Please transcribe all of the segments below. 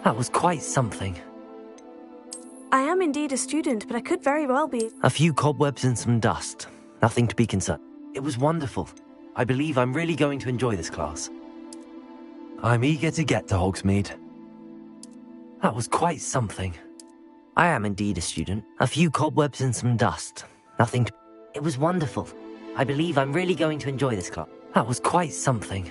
That was quite something. I am indeed a student, but I could very well be. A few cobwebs and some dust. Nothing to be concerned. It was wonderful. I believe I'm really going to enjoy this class. I'm eager to get to Hogsmeade. That was quite something. I am indeed a student. A few cobwebs and some dust. Nothing to... It was wonderful. I believe I'm really going to enjoy this class. That was quite something.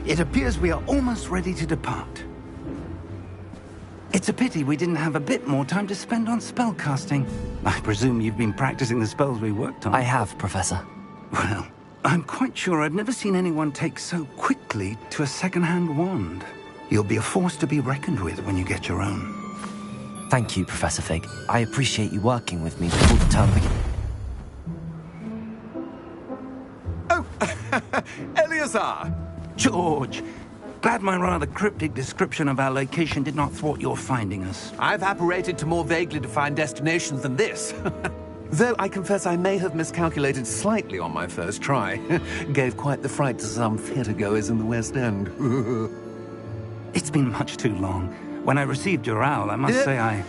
It appears we are almost ready to depart. It's a pity we didn't have a bit more time to spend on spellcasting. I presume you've been practicing the spells we worked on. I have, Professor. Well, I'm quite sure I've never seen anyone take so quickly to a second-hand wand. You'll be a force to be reckoned with when you get your own. Thank you, Professor Fig. I appreciate you working with me before the term begins. Oh, Eleazar! George, glad my rather cryptic description of our location did not thwart your finding us. I've apparated to more vaguely defined destinations than this. Though I confess I may have miscalculated slightly on my first try. Gave quite the fright to some theatre-goers in the West End. It's been much too long. When I received your owl, I must say I...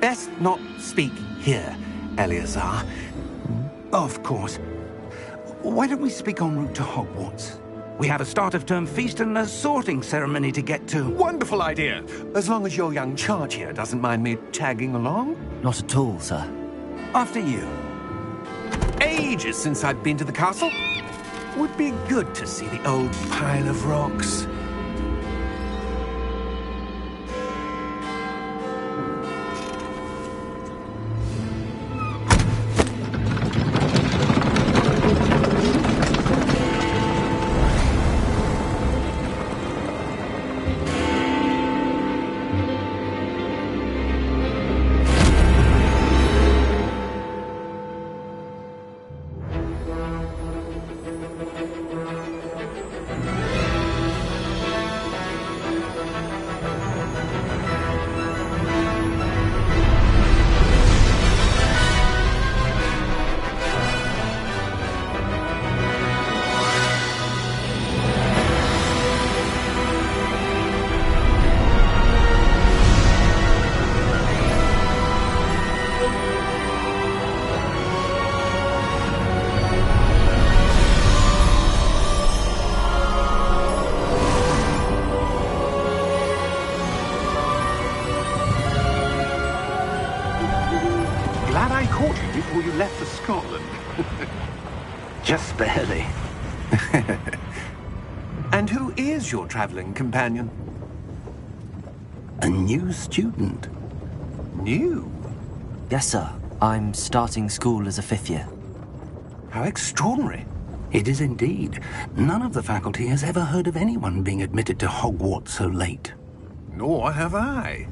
Best not speak here, Eleazar. Of course. Why don't we speak en route to Hogwarts? We have a start-of-term feast and a sorting ceremony to get to. Wonderful idea! As long as your young charge here doesn't mind me tagging along. Not at all, sir. After you. Ages since I've been to the castle. Would be good to see the old pile of rocks. Before you left for Scotland. Just barely. And who is your traveling companion? A new student. New? Yes, sir. I'm starting school as a 5th year. How extraordinary. It is indeed. None of the faculty has ever heard of anyone being admitted to Hogwarts so late. Nor have I.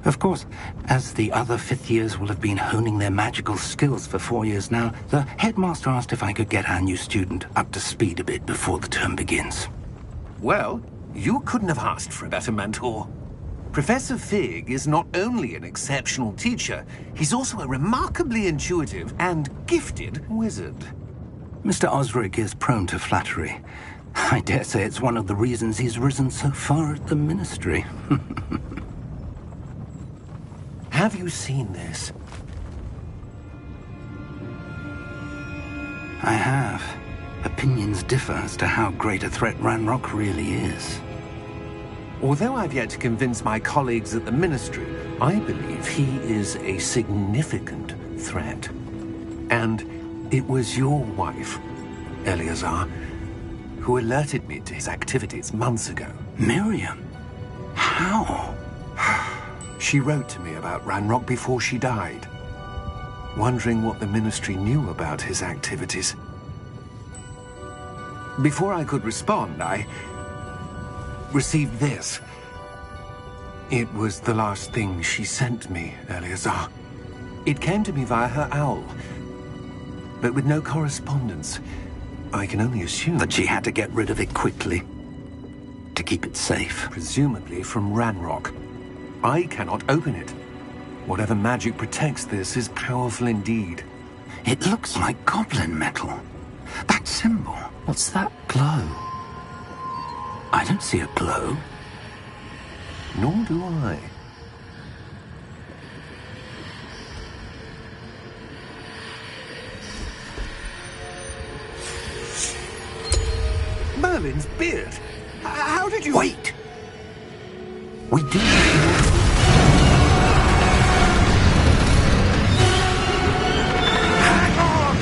Of course, as the other 5th years will have been honing their magical skills for 4 years now, the headmaster asked if I could get our new student up to speed a bit before the term begins. Well, you couldn't have asked for a better mentor. Professor Fig is not only an exceptional teacher, he's also a remarkably intuitive and gifted wizard. Mr. Osric is prone to flattery. I dare say it's one of the reasons he's risen so far at the Ministry. Have you seen this? I have. Opinions differ as to how great a threat Ranrock really is. Although I've yet to convince my colleagues at the Ministry, I believe he is a significant threat. And it was your wife, Eleazar, who alerted me to his activities months ago. Miriam? How? She wrote to me about Ranrock before she died, wondering what the Ministry knew about his activities. Before I could respond, I received this. It was the last thing she sent me, Eleazar. It came to me via her owl, but with no correspondence. I can only assume That she had to get rid of it quickly, to keep it safe. presumably from Ranrock. I cannot open it. Whatever magic protects this is powerful indeed. It looks like goblin metal. That symbol. What's that glow? I don't see a glow. Nor do I. Merlin's beard. How did you... Wait! We do... Hang on!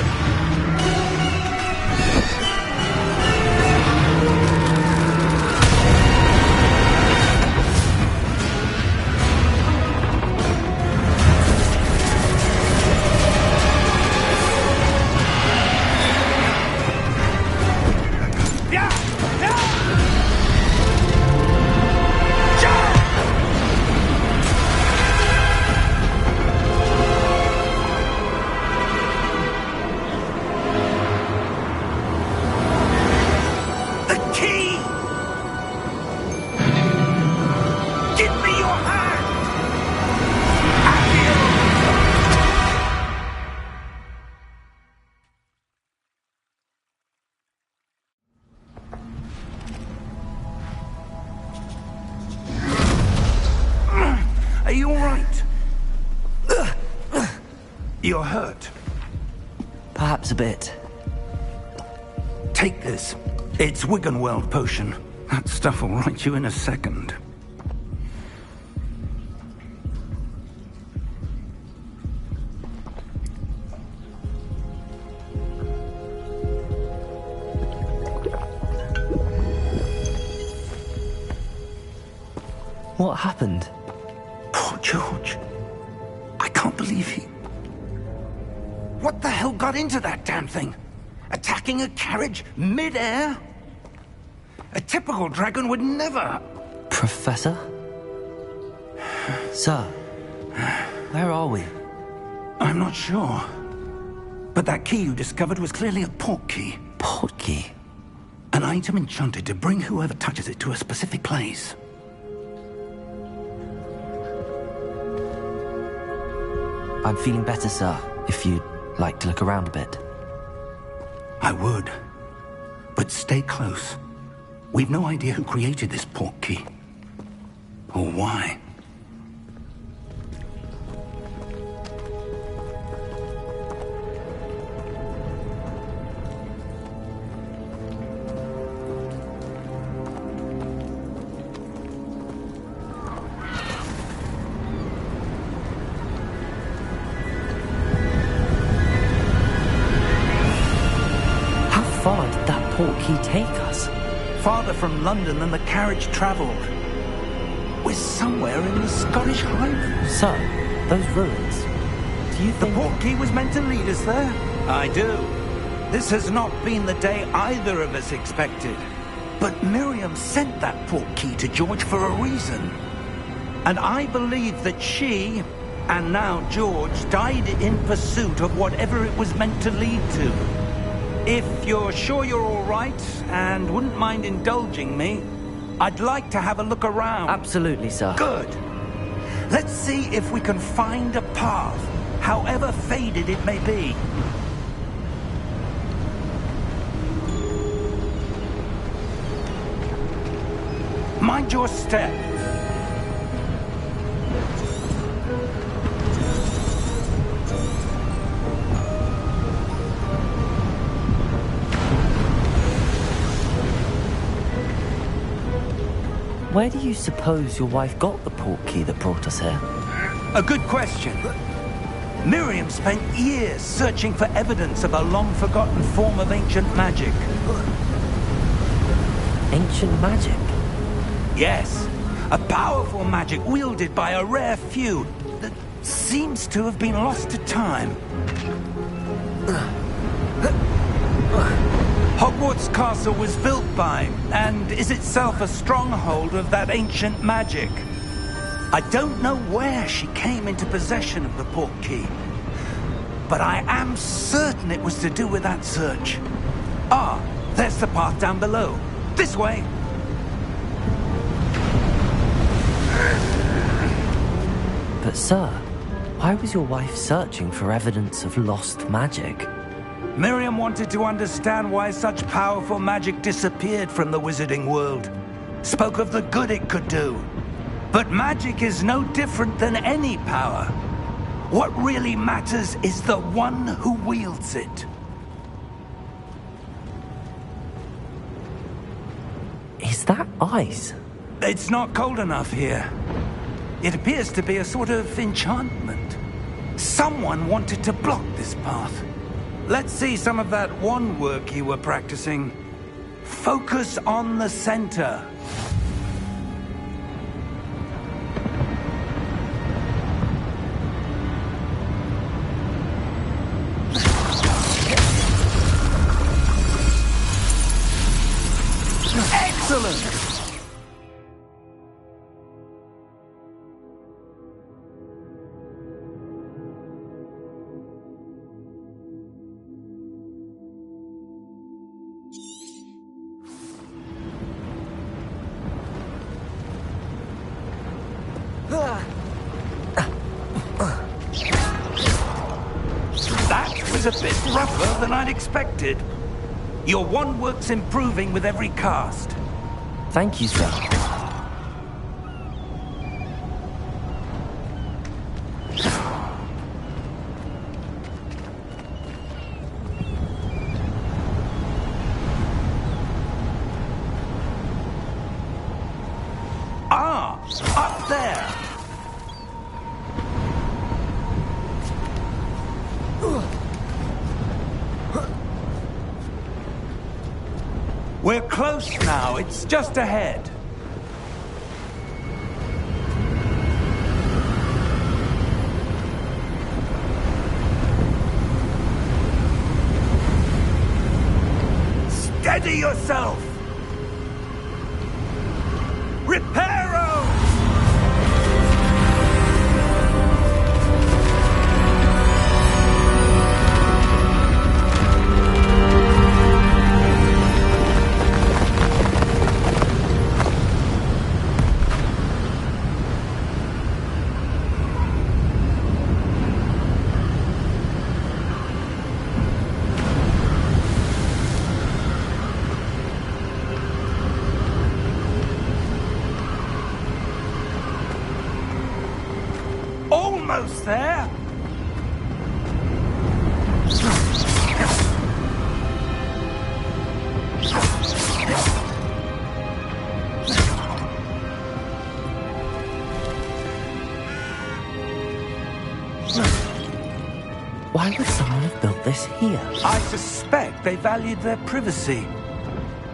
Are you all right? You're hurt. Perhaps a bit. Take this. It's Wiggenweld potion. That stuff will right you in a second. What happened? Poor George. I can't believe he... What the hell got into that damn thing? Attacking a carriage mid-air? A typical dragon would never... Professor? Sir, where are we? I'm not sure. But that key you discovered was clearly a port key. Port key? An item enchanted to bring whoever touches it to a specific place. I'm feeling better, sir, if you'd like to look around a bit. I would. But stay close. We've no idea who created this port key. Or why. How far did that port key take us? Farther from London than the carriage traveled. We're somewhere in the Scottish Highlands. Sir, those ruins. Do you The think... portkey was meant to lead us there? I do. This has not been the day either of us expected. But Miriam sent that portkey to George for a reason. And I believe that she, and now George, died in pursuit of whatever it was meant to lead to. If you're sure you're all right, and wouldn't mind indulging me, I'd like to have a look around. Absolutely, sir. Good. Let's see if we can find a path, however faded it may be. Mind your step. Where do you suppose your wife got the portkey that brought us here? A good question. Miriam spent years searching for evidence of a long-forgotten form of ancient magic. Ancient magic? Yes, a powerful magic wielded by a rare few that seems to have been lost to time. Hogwarts Castle was built by, and is itself a stronghold of that ancient magic. I don't know where she came into possession of the portkey, but I am certain it was to do with that search. Ah, there's the path down below. This way! But sir, why was your wife searching for evidence of lost magic? Miriam wanted to understand why such powerful magic disappeared from the wizarding world. Spoke of the good it could do. But magic is no different than any power. What really matters is the one who wields it. Is that ice? It's not cold enough here. It appears to be a sort of enchantment. Someone wanted to block this path. Let's see some of that wand work you were practicing. Focus on the center. Excellent! That was a bit rougher than I'd expected. Your wand work's improving with every cast. Thank you, sir. Ah, up there. We're close now. It's just ahead. Steady yourself. Reparo! Almost there. Why would someone have built this here? I suspect they valued their privacy.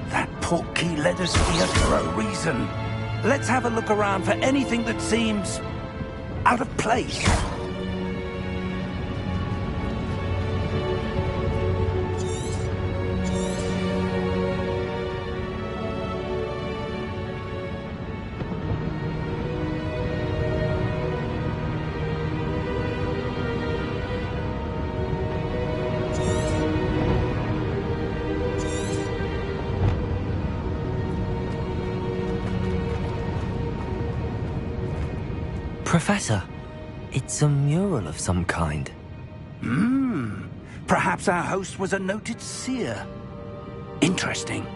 That portkey led us here for a reason. Let's have a look around for anything that seems out of place. Professor, it's a mural of some kind. Perhaps our host was a noted seer. Interesting.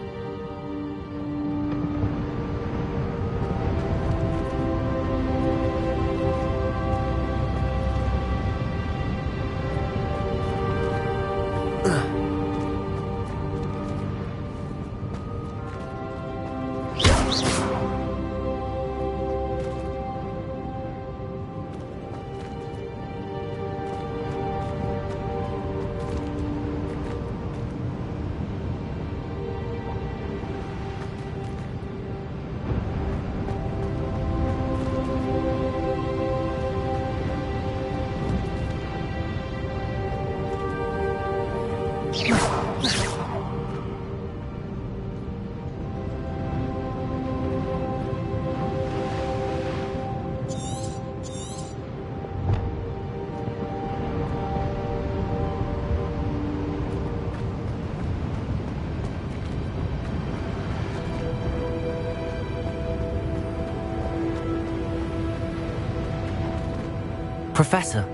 Professor,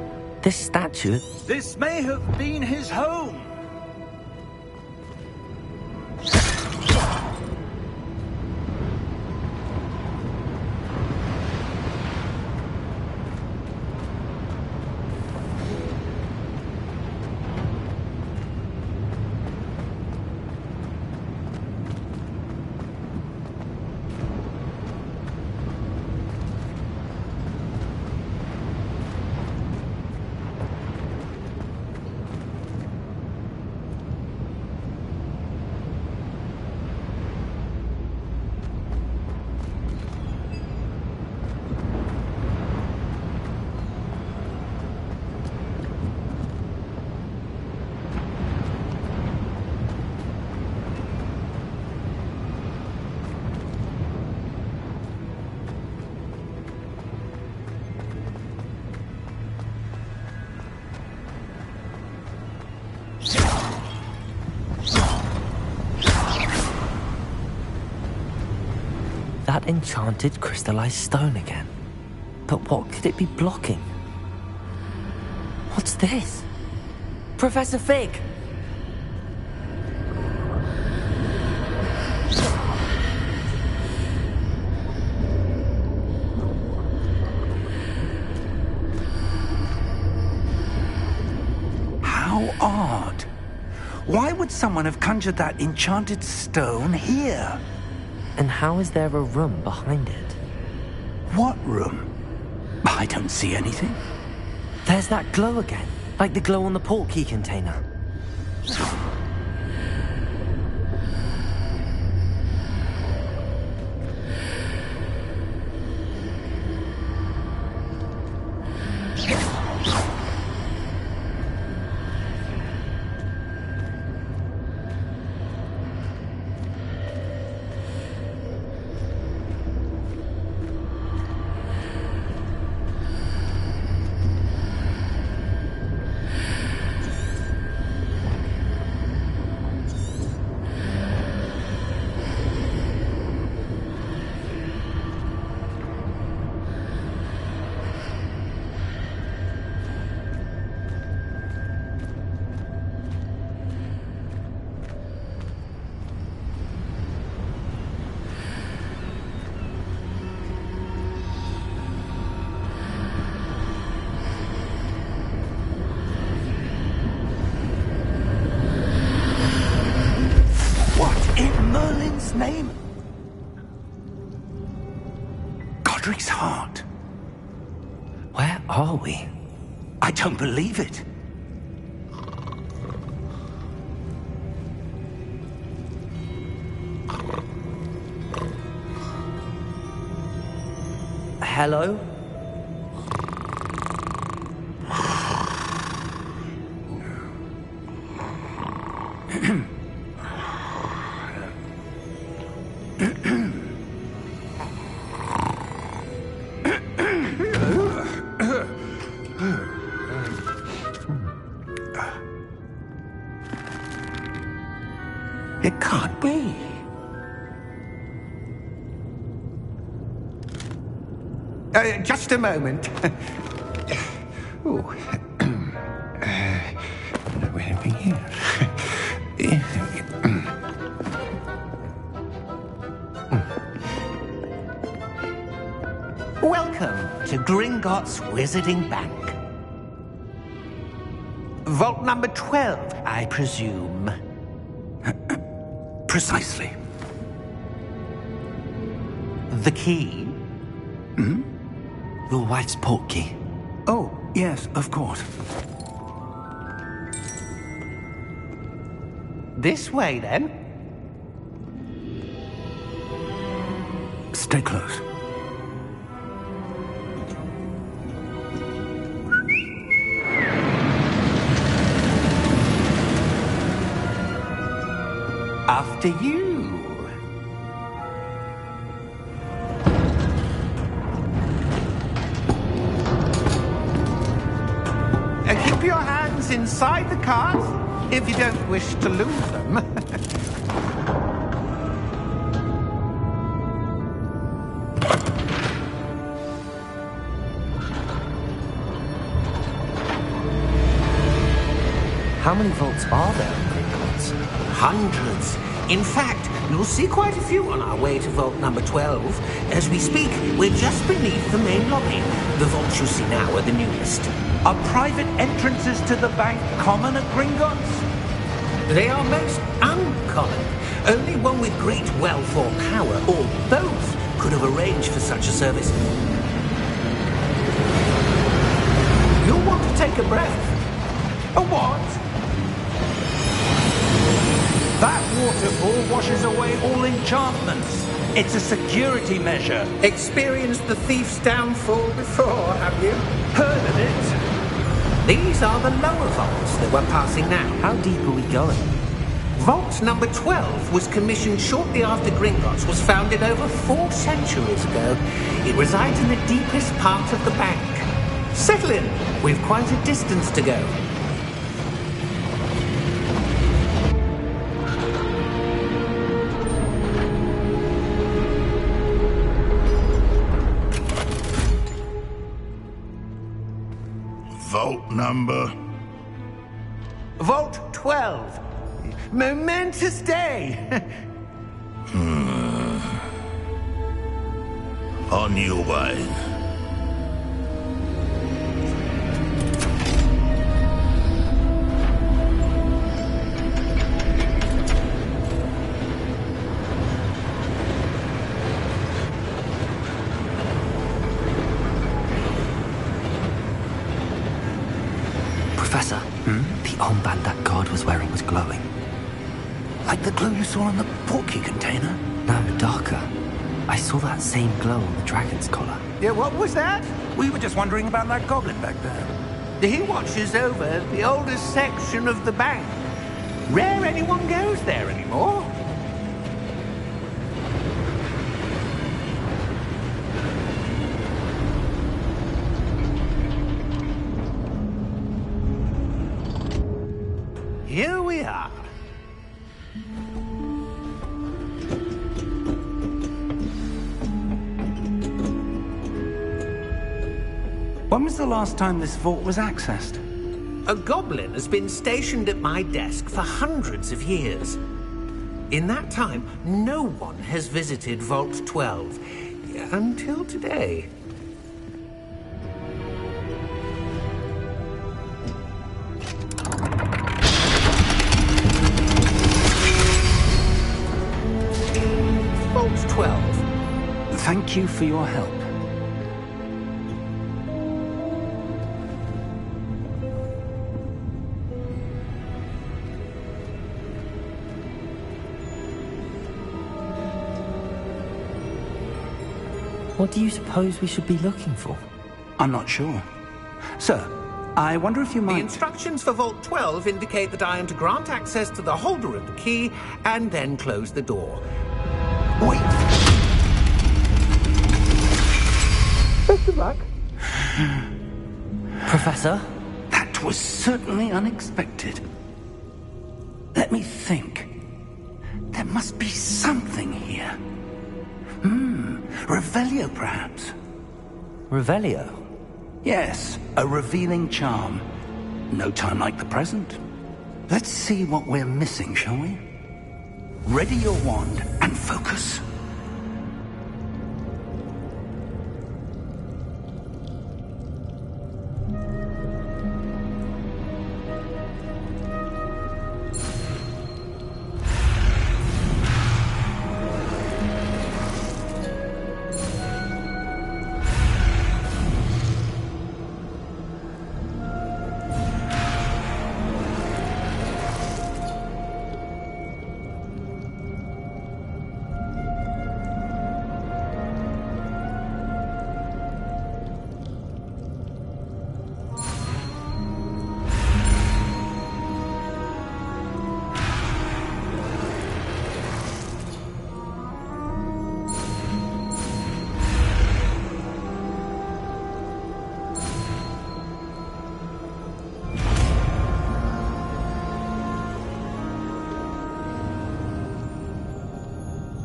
this statue... This may have been his home. That enchanted crystallized stone again. But what could it be blocking? What's this? Professor Fig! How odd. Why would someone have conjured that enchanted stone here? And how is there a room behind it? What room? I don't see anything. There's that glow again, like the glow on the portkey container. Name? Godric's heart. Where are we? I don't believe it. Hello? It can't be. Just a moment. Oh. Where are we here? Welcome to Gringotts Wizarding Bank. Vault number 12, I presume. Precisely. The key? Your wife's portkey. Oh, yes, of course. This way, then. Stay close. After you. Keep your hands inside the cart if you don't wish to lose them. How many vaults are there in Gringotts? Hundreds. In fact, you'll see quite a few on our way to vault number 12. As we speak, we're just beneath the main lobby. The vaults you see now are the newest. Are private entrances to the bank common at Gringotts? They are most uncommon. Only one with great wealth or power, or both, could have arranged for such a service. You'll want to take a breath. A what? That waterfall washes away all enchantments. It's a security measure. Experienced the thief's downfall before, have you? Heard of it? These are the lower vaults that we're passing now. How deep are we going? Vault number 12 was commissioned shortly after Gringotts was founded over 4 centuries ago. It resides in the deepest part of the bank. Settle in. We've quite a distance to go. Vault number? Vault 12. Momentous day. On your way. Professor, the armband that guard was wearing was glowing. Like the glow you saw on the portkey container? No, darker. I saw that same glow on the dragon's collar. Yeah, what was that? We were just wondering about that goblin back there. He watches over the oldest section of the bank. Rare anyone goes there anymore. Here we are. When was the last time this vault was accessed? A goblin has been stationed at my desk for hundreds of years. In that time, no one has visited Vault 12 until today. Vault 12. Thank you for your help. What do you suppose we should be looking for? I'm not sure. Sir, I wonder if you The might... instructions for Vault 12 indicate that I am to grant access to the holder of the key and then close the door. Wait! Best of luck. Professor? That was certainly unexpected. Let me think. There must be something here. Revelio, perhaps? Revelio? Yes, a revealing charm. No time like the present. Let's see what we're missing, shall we? Ready your wand and focus.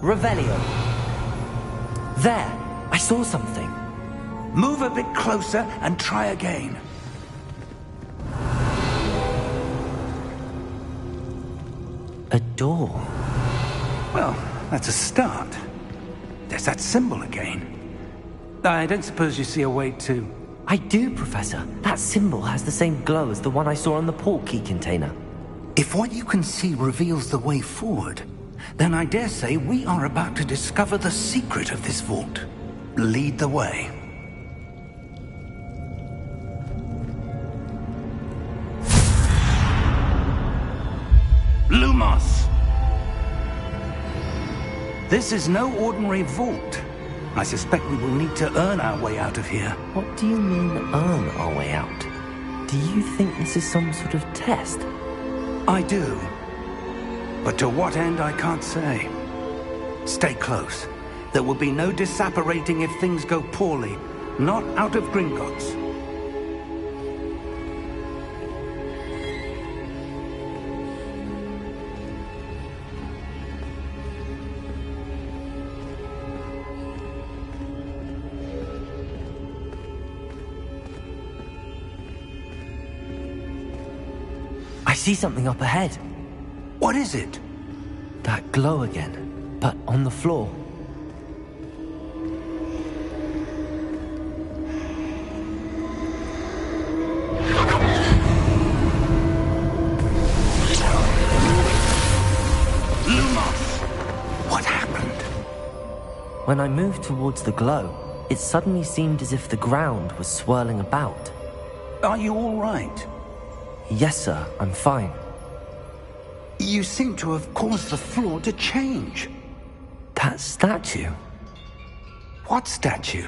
Revelio. There! I saw something. Move a bit closer and try again. A door. Well, that's a start. There's that symbol again. I don't suppose you see a way to... I do, Professor. That symbol has the same glow as the one I saw on the port key container. If what you can see reveals the way forward, then I dare say we are about to discover the secret of this vault. Lead the way. Lumos! This is no ordinary vault. I suspect we will need to earn our way out of here. What do you mean, earn our way out? Do you think this is some sort of test? I do. But to what end, I can't say. Stay close. There will be no disapparating if things go poorly. Not out of Gringotts. I see something up ahead. What is it? That glow again, but on the floor. Lumos! What happened? When I moved towards the glow, it suddenly seemed as if the ground was swirling about. Are you all right? Yes, sir, I'm fine. You seem to have caused the floor to change. That statue? What statue?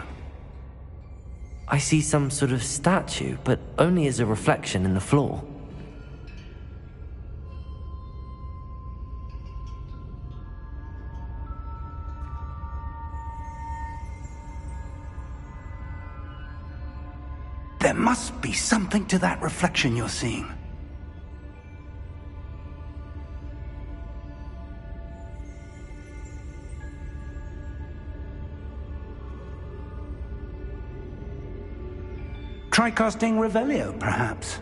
I see some sort of statue, but only as a reflection in the floor. There must be something to that reflection you're seeing. Try casting Revelio, perhaps.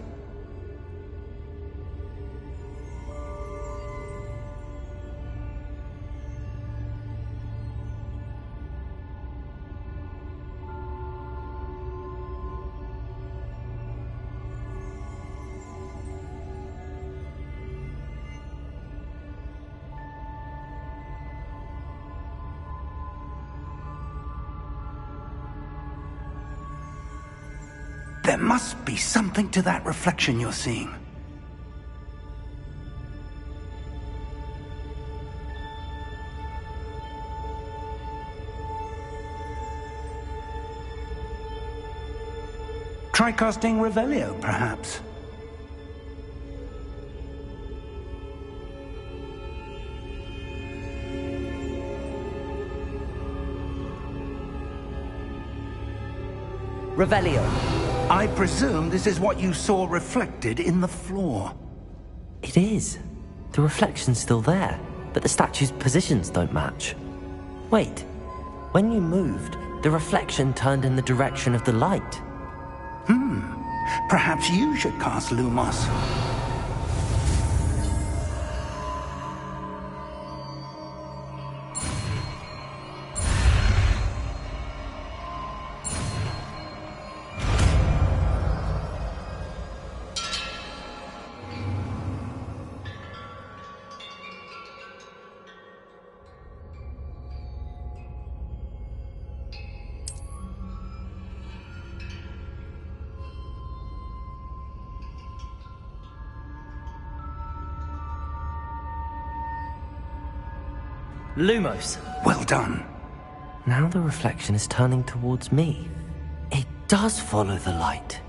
There must be something to that reflection you're seeing. Try casting Revelio, perhaps. Revelio. I presume this is what you saw reflected in the floor. It is. The reflection's still there, but the statue's positions don't match. Wait. When you moved, the reflection turned in the direction of the light. Perhaps you should cast Lumos. Lumos. Well done. Now the reflection is turning towards me. It does follow the light.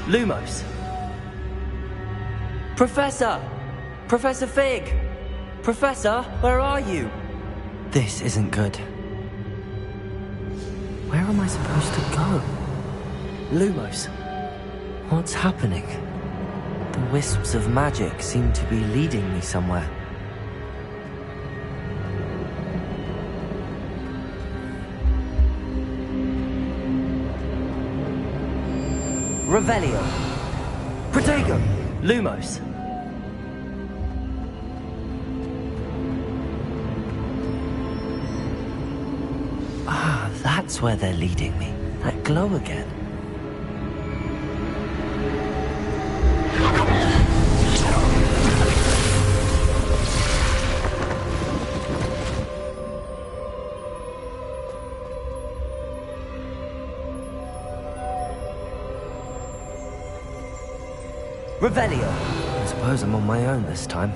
Lumos. Professor! Professor Fig! Professor, where are you? This isn't good. Where am I supposed to go? Lumos. What's happening? The wisps of magic seem to be leading me somewhere. Revelio. Protego. Lumos. Ah, that's where they're leading me. That glow again. Revelio. I suppose I'm on my own this time.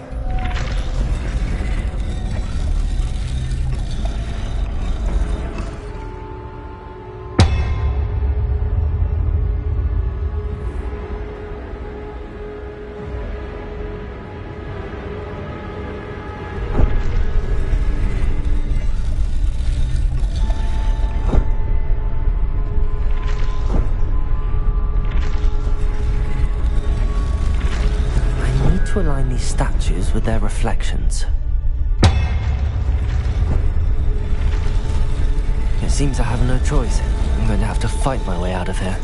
To align these statues with their reflections. It seems I have no choice. I'm going to have to fight my way out of here.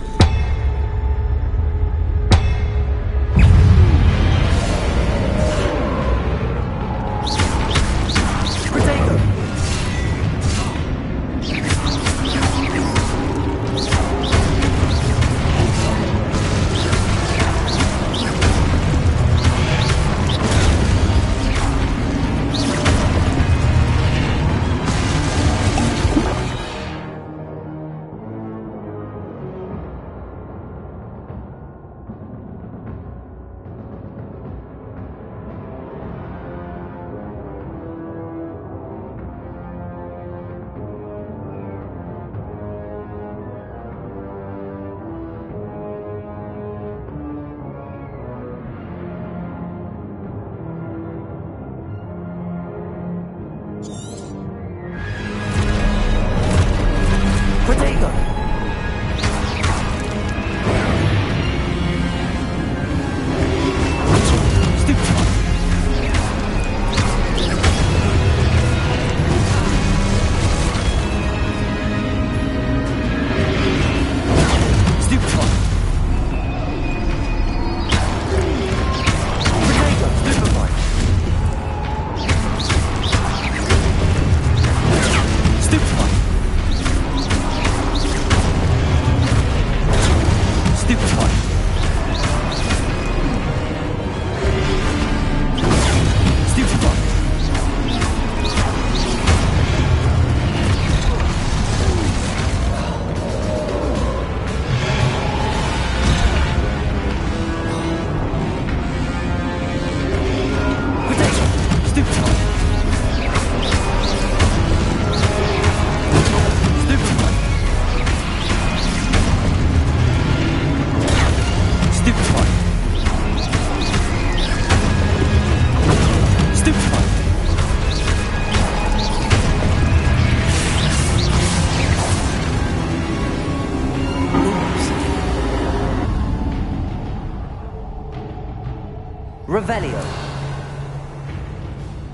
Revelio.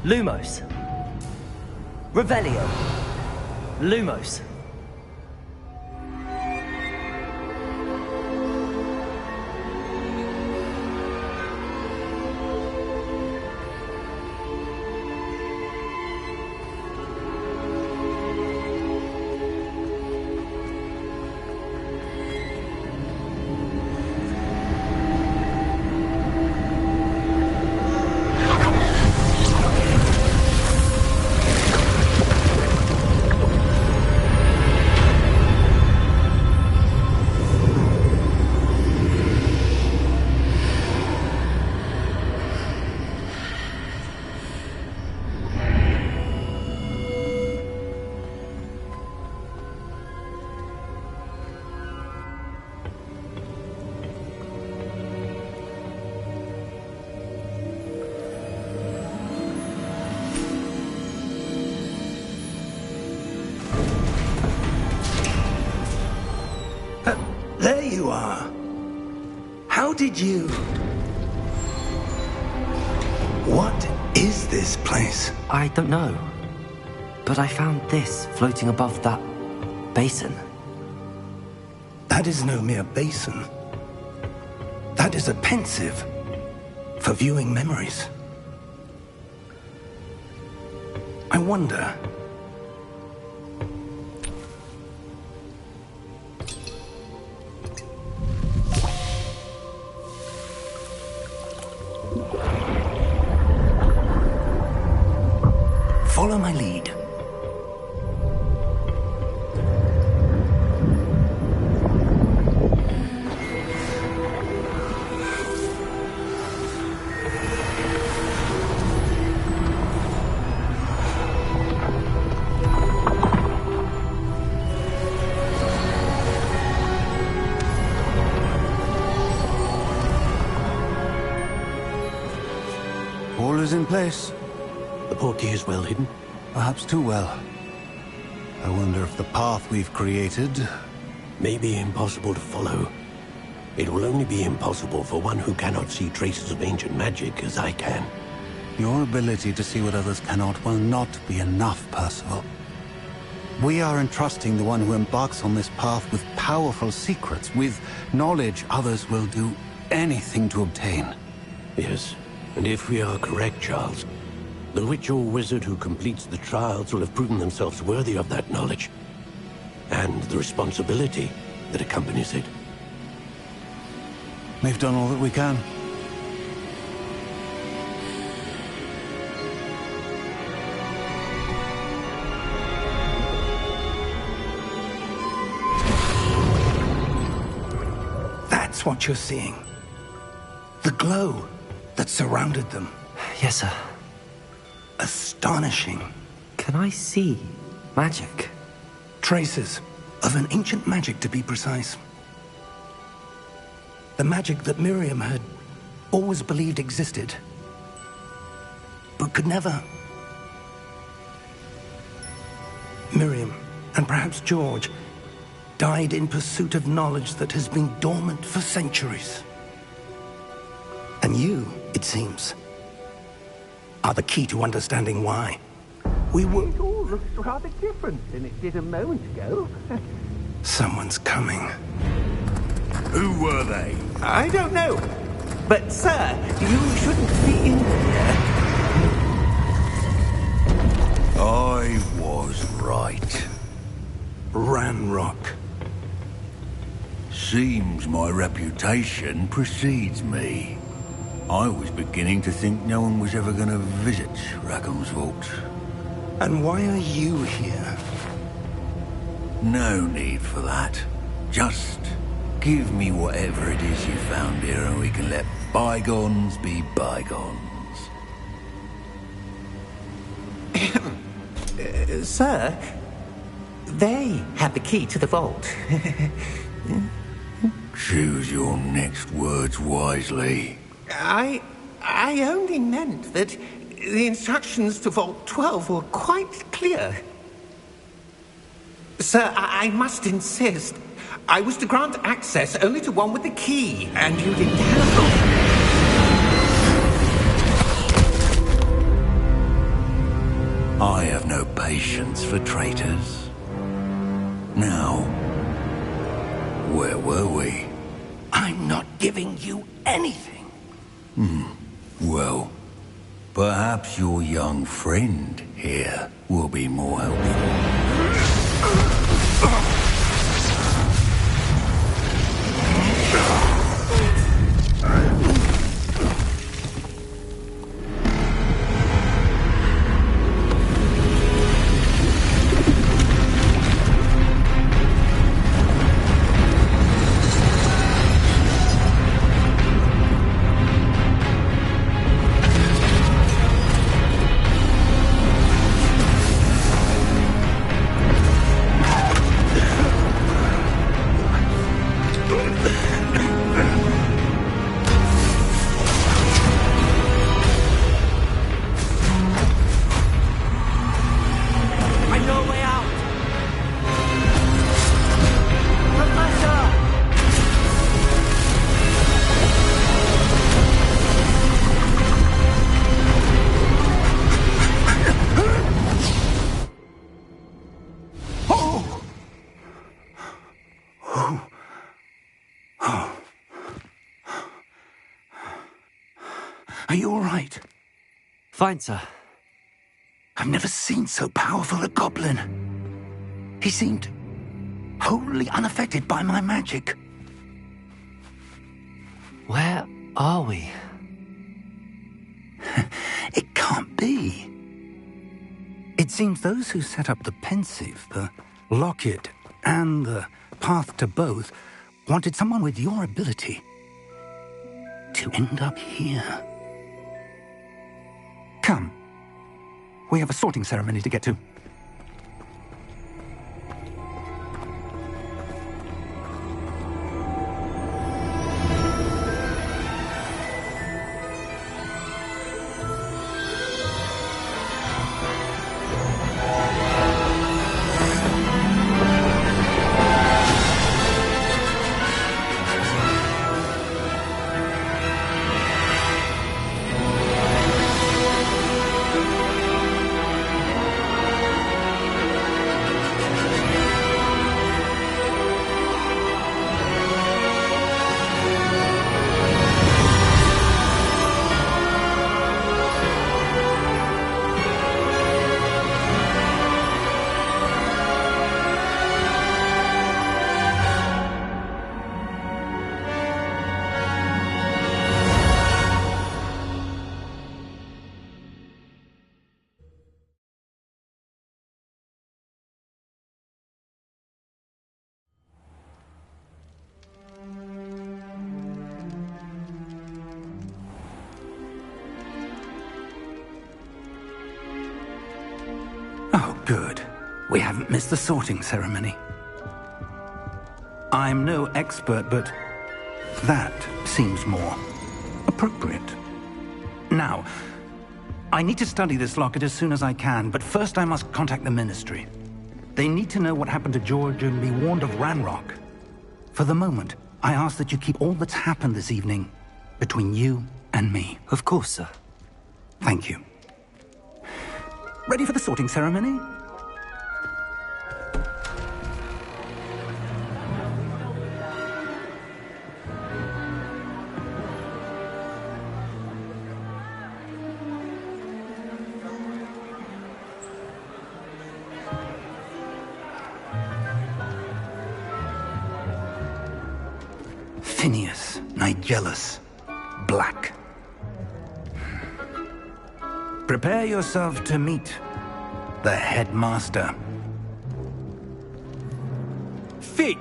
Lumos. Revelio. Lumos. There you are. How did you... What is this place? I don't know. But I found this floating above that basin. That is no mere basin. That is a pensive for viewing memories. I wonder... Follow my lead. All is in place. The portkey is well hidden? Perhaps too well. I wonder if the path we've created... may be impossible to follow. It will only be impossible for one who cannot see traces of ancient magic as I can. Your ability to see what others cannot will not be enough, Percival. We are entrusting the one who embarks on this path with powerful secrets, with knowledge others will do anything to obtain. Yes, and if we are correct, Charles, the witch or wizard who completes the trials will have proven themselves worthy of that knowledge, and the responsibility that accompanies it. We've done all that we can. That's what you're seeing. The glow that surrounded them. Yes, sir. Astonishing. Can I see magic? Traces of an ancient magic, to be precise. The magic that Miriam had always believed existed, but could never. Miriam, and perhaps George, died in pursuit of knowledge that has been dormant for centuries. And you, it seems, are the key to understanding why. We were... It all looks rather different than it did a moment ago. Someone's coming. Who were they? I don't know. But, sir, you shouldn't be in here. I was right. Ranrock. Seems my reputation precedes me. I was beginning to think no one was ever going to visit Rackham's Vault. And why are you here? No need for that. Just give me whatever it is you found here and we can let bygones be bygones. Sir, they had the key to the vault. Choose your next words wisely. I only meant that the instructions to Vault 12 were quite clear. Sir, I must insist. I was to grant access only to one with the key, and you didn't have... I have no patience for traitors. Now, where were we? I'm not giving you anything. Well, perhaps your young friend here will be more helpful. Are you all right? Fine, sir. I've never seen so powerful a goblin. He seemed wholly unaffected by my magic. Where are we? It can't be. It seems those who set up the pensive, the locket, and the path to both wanted someone with your ability to end up here. Come. We have a sorting ceremony to get to. Good. We haven't missed the sorting ceremony. I'm no expert, but that seems more appropriate. Now, I need to study this locket as soon as I can, but first I must contact the Ministry. They need to know what happened to George and be warned of Ranrock. For the moment, I ask that you keep all that's happened this evening between you and me. Of course, sir. Thank you. Ready for the sorting ceremony? Phineas, Nigellus, Black. Prepare yourself to meet the headmaster. Fig,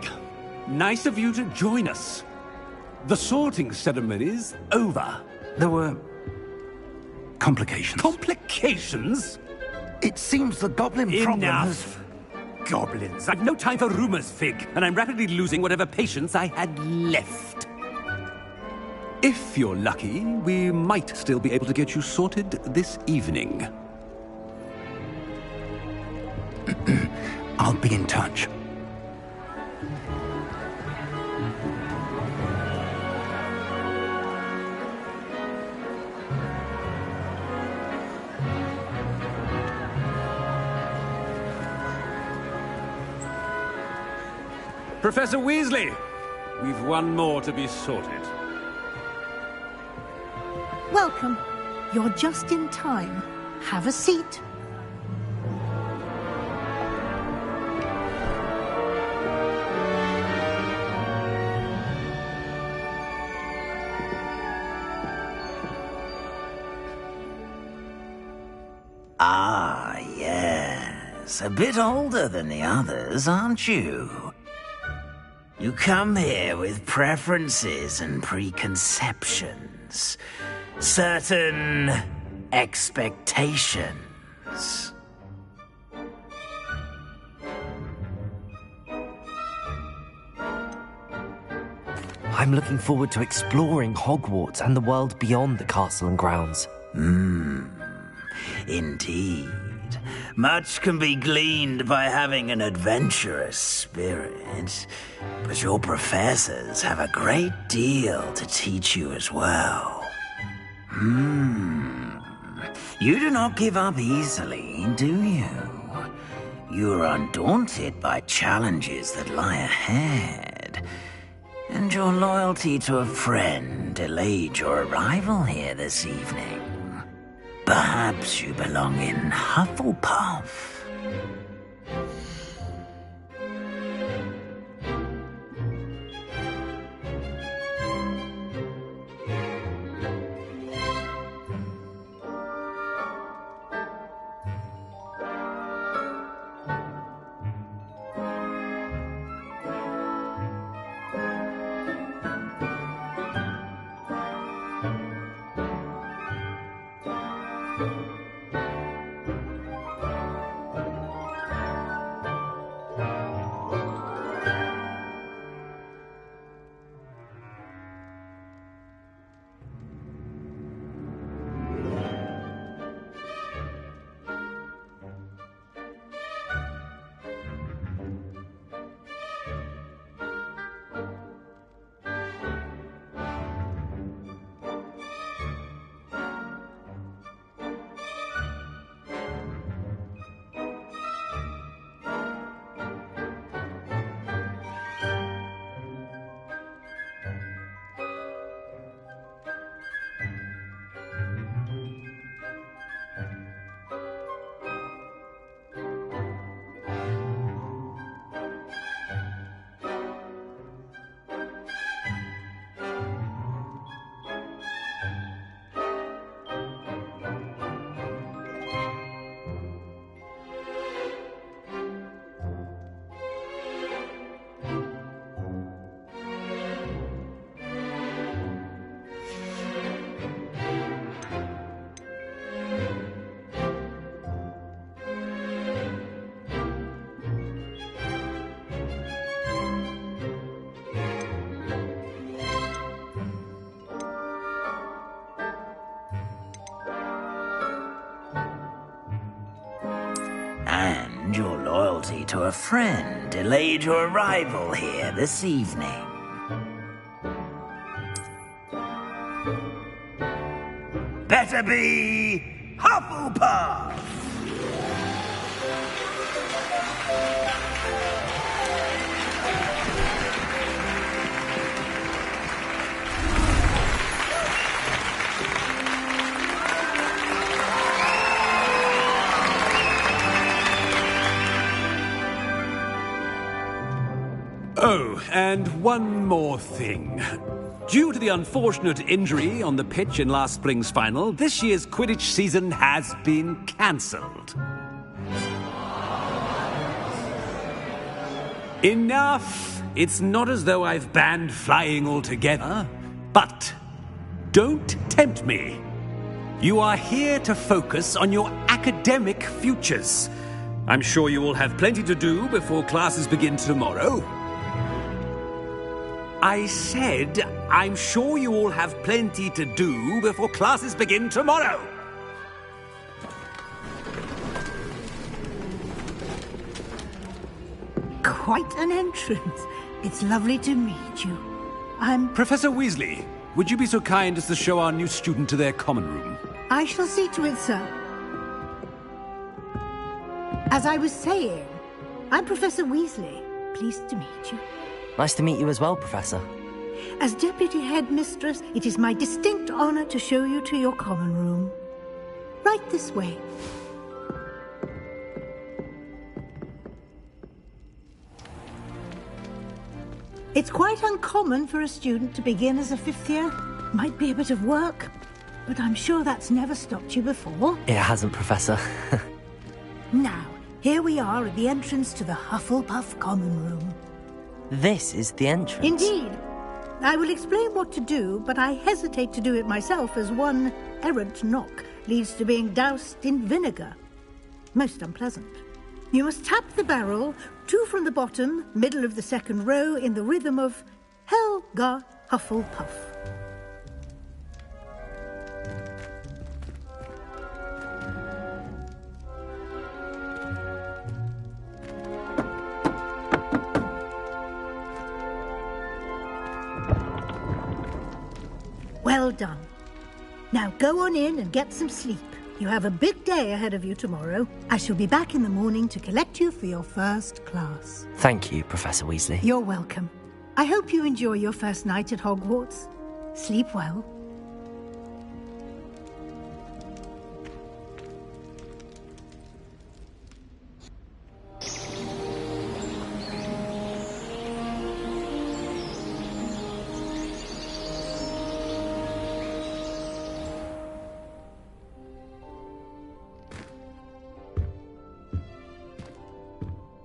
nice of you to join us. The sorting ceremony's over. There were complications. Complications? It seems the goblin problem has... Enough! Goblins. I've no time for rumors, Fig, and I'm rapidly losing whatever patience I had left. If you're lucky, we might still be able to get you sorted this evening. I'll be in touch. Professor Weasley, we've one more to be sorted. Welcome. You're just in time. Have a seat. Ah, yes. A bit older than the others, aren't you? You come here with preferences and preconceptions. Certain expectations. I'm looking forward to exploring Hogwarts and the world beyond the castle and grounds. Indeed. Much can be gleaned by having an adventurous spirit, but your professors have a great deal to teach you as well. You do not give up easily, do you? You are undaunted by challenges that lie ahead, and your loyalty to a friend delayed your arrival here this evening. Perhaps you belong in Hufflepuff. apology to a friend delayed your arrival here this evening. Better be Hufflepuff! Oh, and one more thing. Due to the unfortunate injury on the pitch in last spring's final, this year's Quidditch season has been cancelled. Enough! It's not as though I've banned flying altogether, but don't tempt me. You are here to focus on your academic futures. I'm sure you will have plenty to do before classes begin tomorrow. I said, I'm sure you all have plenty to do before classes begin tomorrow. Quite an entrance. It's lovely to meet you. I'm... Professor Weasley, would you be so kind as to show our new student to their common room? I shall see to it, sir. As I was saying, I'm Professor Weasley. Pleased to meet you. Nice to meet you as well, Professor. As Deputy Headmistress, it is my distinct honor to show you to your common room. Right this way. It's quite uncommon for a student to begin as a fifth year. Might be a bit of work, but I'm sure that's never stopped you before. It hasn't, Professor. Now, here we are at the entrance to the Hufflepuff common room. This is the entrance. Indeed. I will explain what to do, but I hesitate to do it myself as one errant knock leads to being doused in vinegar. Most unpleasant. You must tap the barrel, 2 from the bottom, middle of the second row, in the rhythm of Helga Hufflepuff. Well done. Now go on in and get some sleep. You have a big day ahead of you tomorrow. I shall be back in the morning to collect you for your first class. Thank you, Professor Weasley. You're welcome. I hope you enjoy your first night at Hogwarts. Sleep well.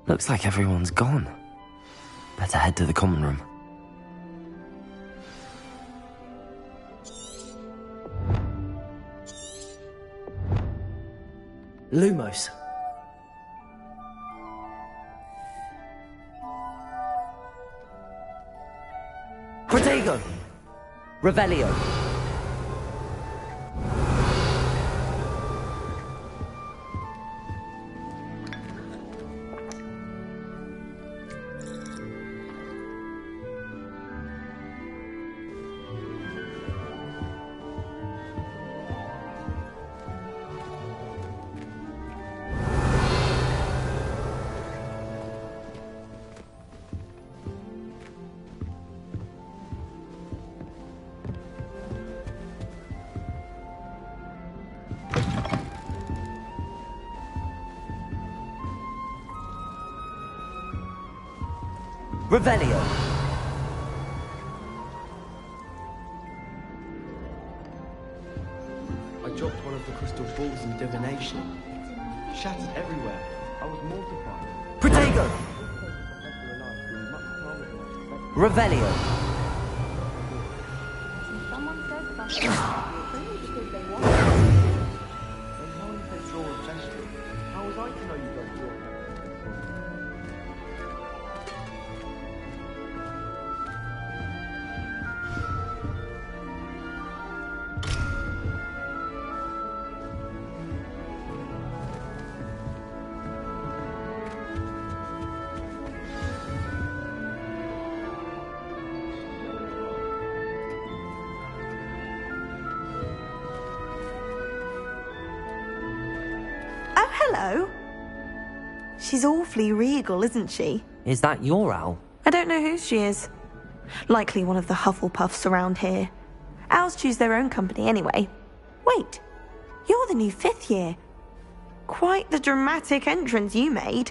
Looks like everyone's gone. Better head to the common room. Lumos. Protego. Revelio. Revelio. I dropped one of the crystal balls in divination. Shattered everywhere. I was mortified. Protego. Revelio. Someone says something. When no one said draw a gesture, how was I to know you don't draw? Hello. She's awfully regal, isn't she? Is that your owl? I don't know who she is. Likely one of the Hufflepuffs around here. Owls choose their own company anyway. Wait, you're the new 5th year. Quite the dramatic entrance you made.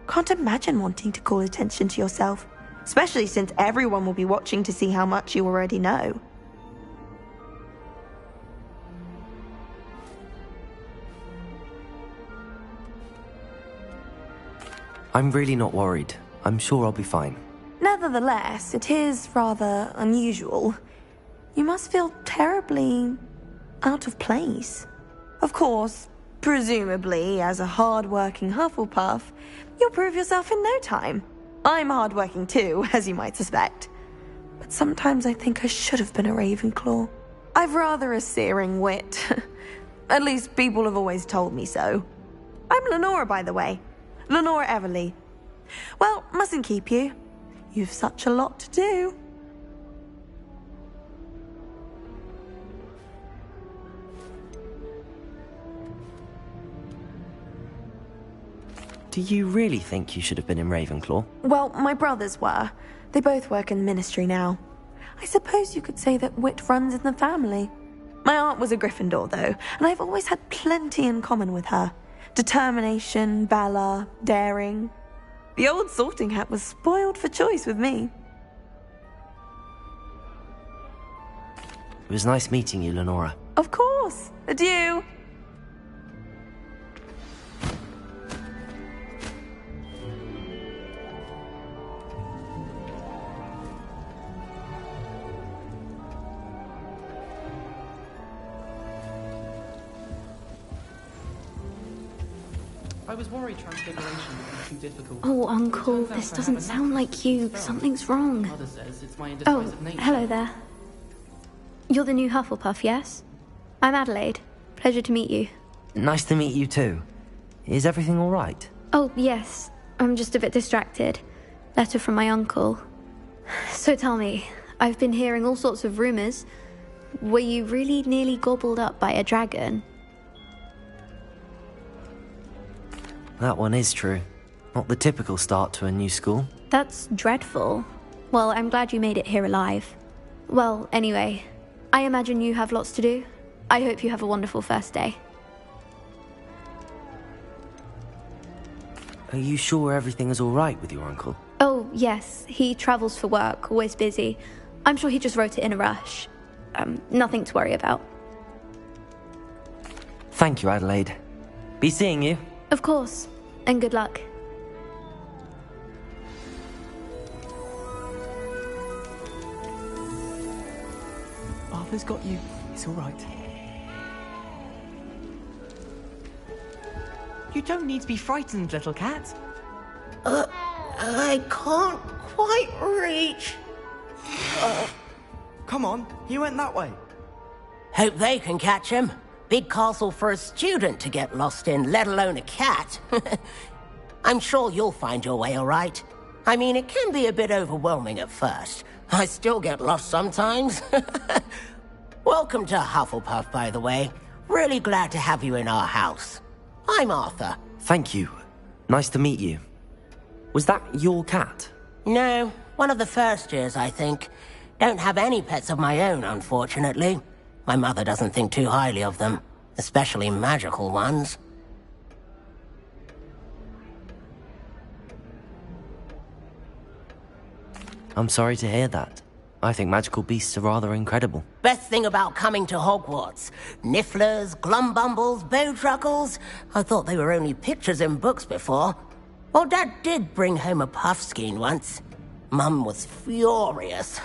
Can't imagine wanting to call attention to yourself, especially since everyone will be watching to see how much you already know. I'm really not worried. I'm sure I'll be fine. Nevertheless, it is rather unusual. You must feel terribly out of place. Of course, presumably, as a hard-working Hufflepuff, you'll prove yourself in no time. I'm hard-working too, as you might suspect. But sometimes I think I should have been a Ravenclaw. I've rather a searing wit. At least people have always told me so. I'm Lenora, by the way. Lenora Everly. Well, mustn't keep you. You've such a lot to do. Do you really think you should have been in Ravenclaw? Well, my brothers were. They both work in the Ministry now. I suppose you could say that wit runs in the family. My aunt was a Gryffindor, though, and I've always had plenty in common with her. Determination, valor, daring. The old sorting hat was spoiled for choice with me. It was nice meeting you, Lenora. Of course. Adieu. I was worried transfiguration would be too difficult. Oh, Uncle, this doesn't sound like you. Something's wrong. Mother says it's my Oh, indecisive nature. hello there. You're the new Hufflepuff, yes? I'm Adelaide. Pleasure to meet you. Nice to meet you too. Is everything all right? Oh, yes. I'm just a bit distracted. Letter from my uncle. So tell me, I've been hearing all sorts of rumors. Were you really nearly gobbled up by a dragon? That one is true. Not the typical start to a new school. That's dreadful. Well, I'm glad you made it here alive. Well, anyway, I imagine you have lots to do. I hope you have a wonderful first day. Are you sure everything is all right with your uncle? Oh, yes. He travels for work, always busy. I'm sure he just wrote it in a rush. Nothing to worry about. Thank you, Adelaide. Be seeing you. Of course. And good luck. Arthur's got you. It's all right. You don't need to be frightened, little cat. I can't quite reach. Come on, he went that way. Hope they can catch him. Big castle for a student to get lost in, let alone a cat. I'm sure you'll find your way all right. I mean, it can be a bit overwhelming at first. I still get lost sometimes. Welcome to Hufflepuff, by the way. Really glad to have you in our house. I'm Arthur. Thank you. Nice to meet you. Was that your cat? No, one of the first years, I think. Don't have any pets of my own, unfortunately. My mother doesn't think too highly of them, especially magical ones. I'm sorry to hear that. I think magical beasts are rather incredible. Best thing about coming to Hogwarts. Nifflers, glumbumbles, bowtruckles. I thought they were only pictures in books before. Well, Dad did bring home a puffskein once. Mum was furious.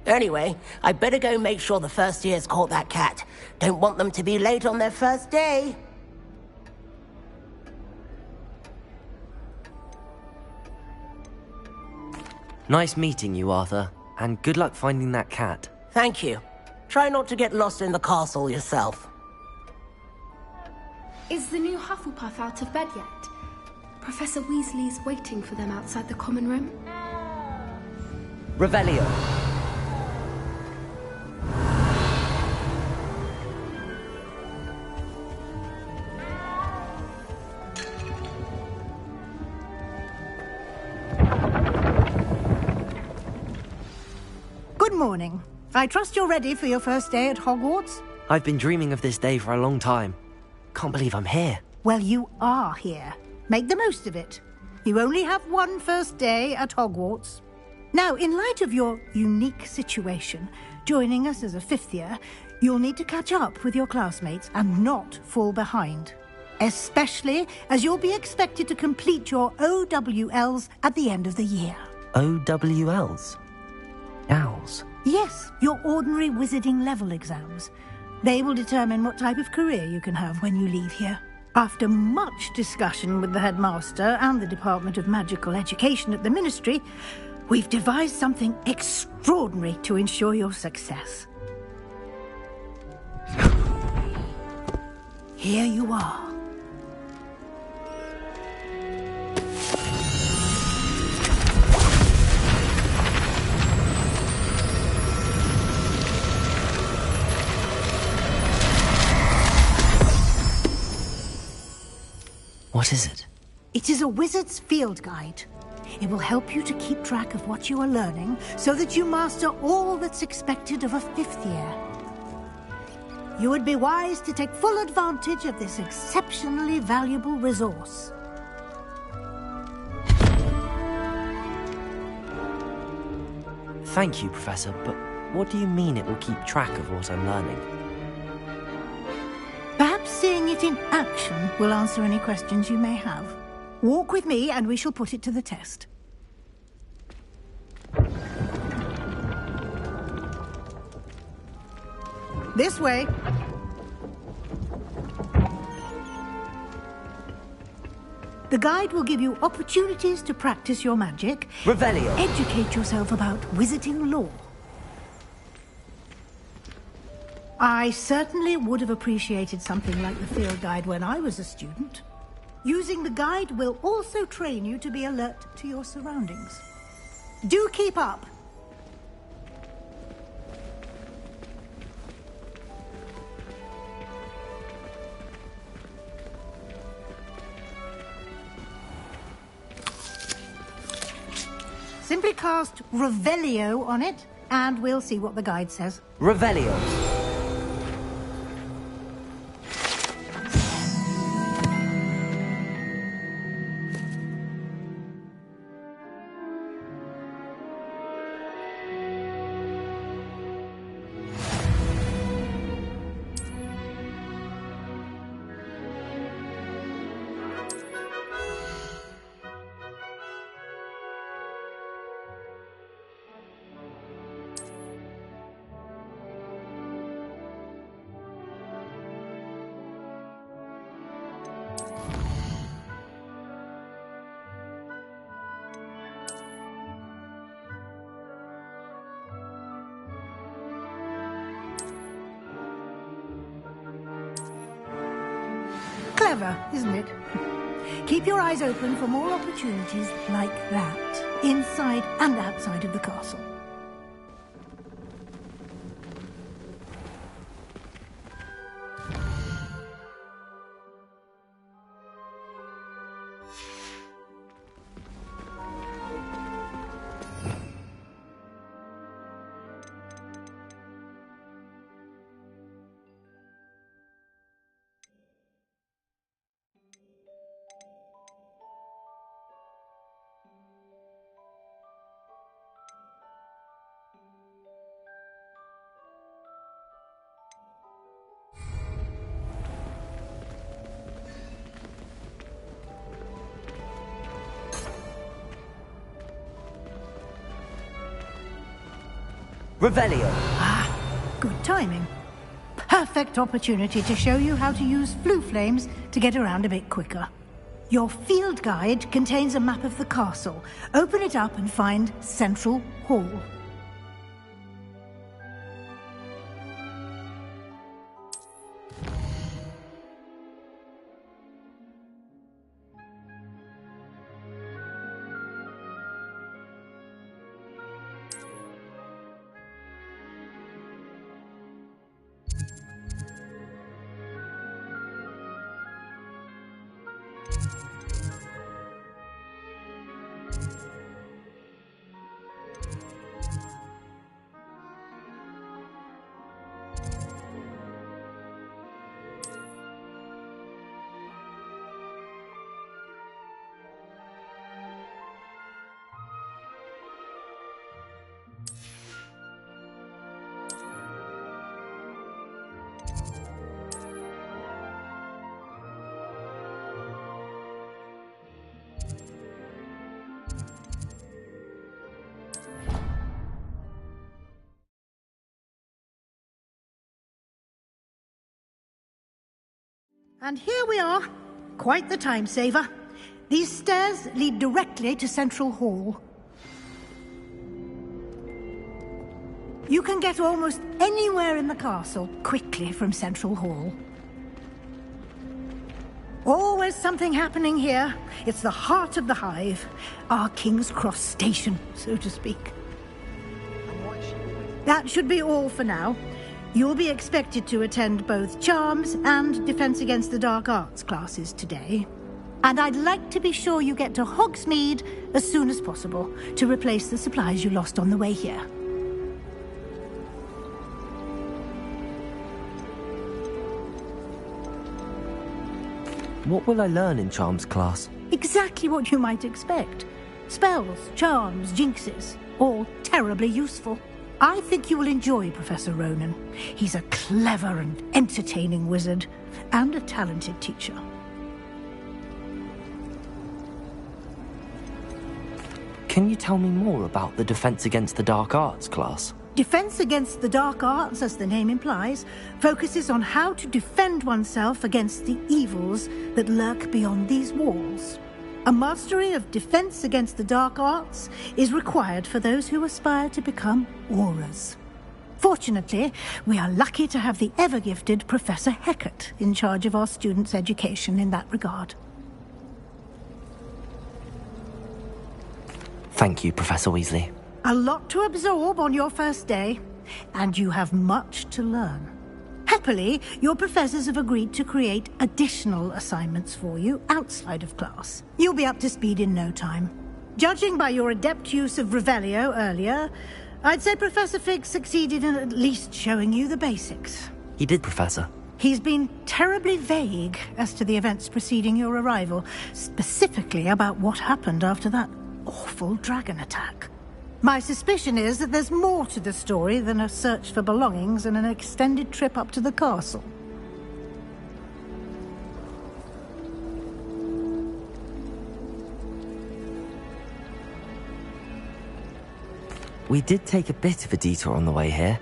Anyway, I better go make sure the first years caught that cat. Don't want them to be late on their first day. Nice meeting you, Arthur. And good luck finding that cat. Thank you. Try not to get lost in the castle yourself. Is the new Hufflepuff out of bed yet? Professor Weasley's waiting for them outside the common room. Revelio. Good morning. I trust you're ready for your first day at Hogwarts? I've been dreaming of this day for a long time. Can't believe I'm here. Well, you are here. Make the most of it. You only have one first day at Hogwarts. Now, in light of your unique situation, joining us as a fifth year, you'll need to catch up with your classmates and not fall behind. Especially as you'll be expected to complete your OWLs at the end of the year. OWLs? Owls? Yes, your ordinary wizarding level exams. They will determine what type of career you can have when you leave here. After much discussion with the headmaster and the Department of Magical Education at the Ministry, we've devised something extraordinary to ensure your success. Here you are. What is it? It is a wizard's field guide. It will help you to keep track of what you are learning so that you master all that's expected of a fifth year. You would be wise to take full advantage of this exceptionally valuable resource. Thank you, Professor, but what do you mean it will keep track of what I'm learning? Perhaps seeing it in action will answer any questions you may have. Walk with me and we shall put it to the test. This way. The guide will give you opportunities to practice your magic. Revelio. Educate yourself about wizarding lore. I certainly would have appreciated something like the field guide when I was a student. Using the guide will also train you to be alert to your surroundings. Do keep up. Simply cast Revelio on it, and we'll see what the guide says. Revelio. Clever, isn't it? Keep your eyes open for more opportunities like that, inside and outside of the castle. Revelio. Ah, good timing. Perfect opportunity to show you how to use flue flames to get around a bit quicker. Your field guide contains a map of the castle. Open it up and find Central Hall. And here we are. Quite the time saver. These stairs lead directly to Central Hall. You can get almost anywhere in the castle quickly from Central Hall. Always something happening here. It's the heart of the hive. Our King's Cross station, so to speak. That should be all for now. You'll be expected to attend both Charms and Defense Against the Dark Arts classes today. And I'd like to be sure you get to Hogsmeade as soon as possible to replace the supplies you lost on the way here. What will I learn in Charms class? Exactly what you might expect. Spells, charms, jinxes, all terribly useful. I think you will enjoy Professor Ronan. He's a clever and entertaining wizard, and a talented teacher. Can you tell me more about the Defense Against the Dark Arts class? Defense Against the Dark Arts, as the name implies, focuses on how to defend oneself against the evils that lurk beyond these walls. A mastery of Defense Against the Dark Arts is required for those who aspire to become Aurors. Fortunately, we are lucky to have the ever-gifted Professor Hecat in charge of our students' education in that regard. Thank you, Professor Weasley. A lot to absorb on your first day, and you have much to learn. Happily, your professors have agreed to create additional assignments for you outside of class. You'll be up to speed in no time. Judging by your adept use of Revelio earlier, I'd say Professor Fig succeeded in at least showing you the basics. He did, Professor. He's been terribly vague as to the events preceding your arrival, specifically about what happened after that awful dragon attack. My suspicion is that there's more to the story than a search for belongings and an extended trip up to the castle. We did take a bit of a detour on the way here.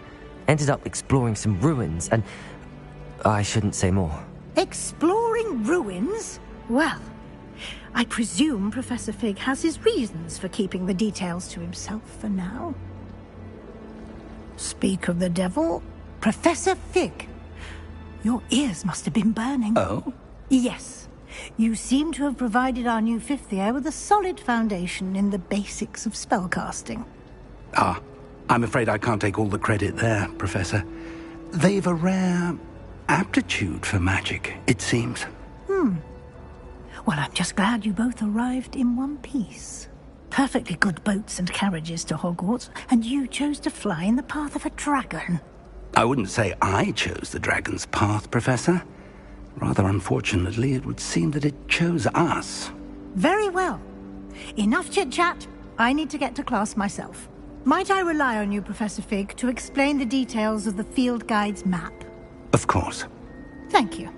Ended up exploring some ruins and... I shouldn't say more. Exploring ruins? Well, I presume Professor Fig has his reasons for keeping the details to himself for now. Speak of the devil, Professor Fig. Your ears must have been burning. Oh? Yes. You seem to have provided our new fifth year with a solid foundation in the basics of spellcasting. Ah, I'm afraid I can't take all the credit there, Professor. They've a rare aptitude for magic, it seems. Well, I'm just glad you both arrived in one piece. Perfectly good boats and carriages to Hogwarts, and you chose to fly in the path of a dragon. I wouldn't say I chose the dragon's path, Professor. Rather unfortunately, it would seem that it chose us. Very well. Enough chit-chat. I need to get to class myself. Might I rely on you, Professor Fig, to explain the details of the field guide's map? Of course. Thank you.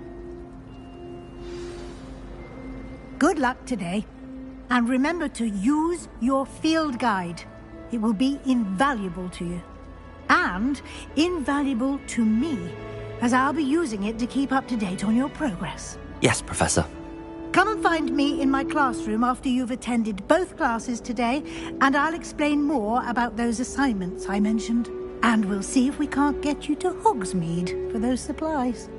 Good luck today. And remember to use your field guide. It will be invaluable to you. And invaluable to me, as I'll be using it to keep up to date on your progress. Yes, Professor. Come and find me in my classroom after you've attended both classes today, and I'll explain more about those assignments I mentioned. And we'll see if we can't get you to Hogsmeade for those supplies.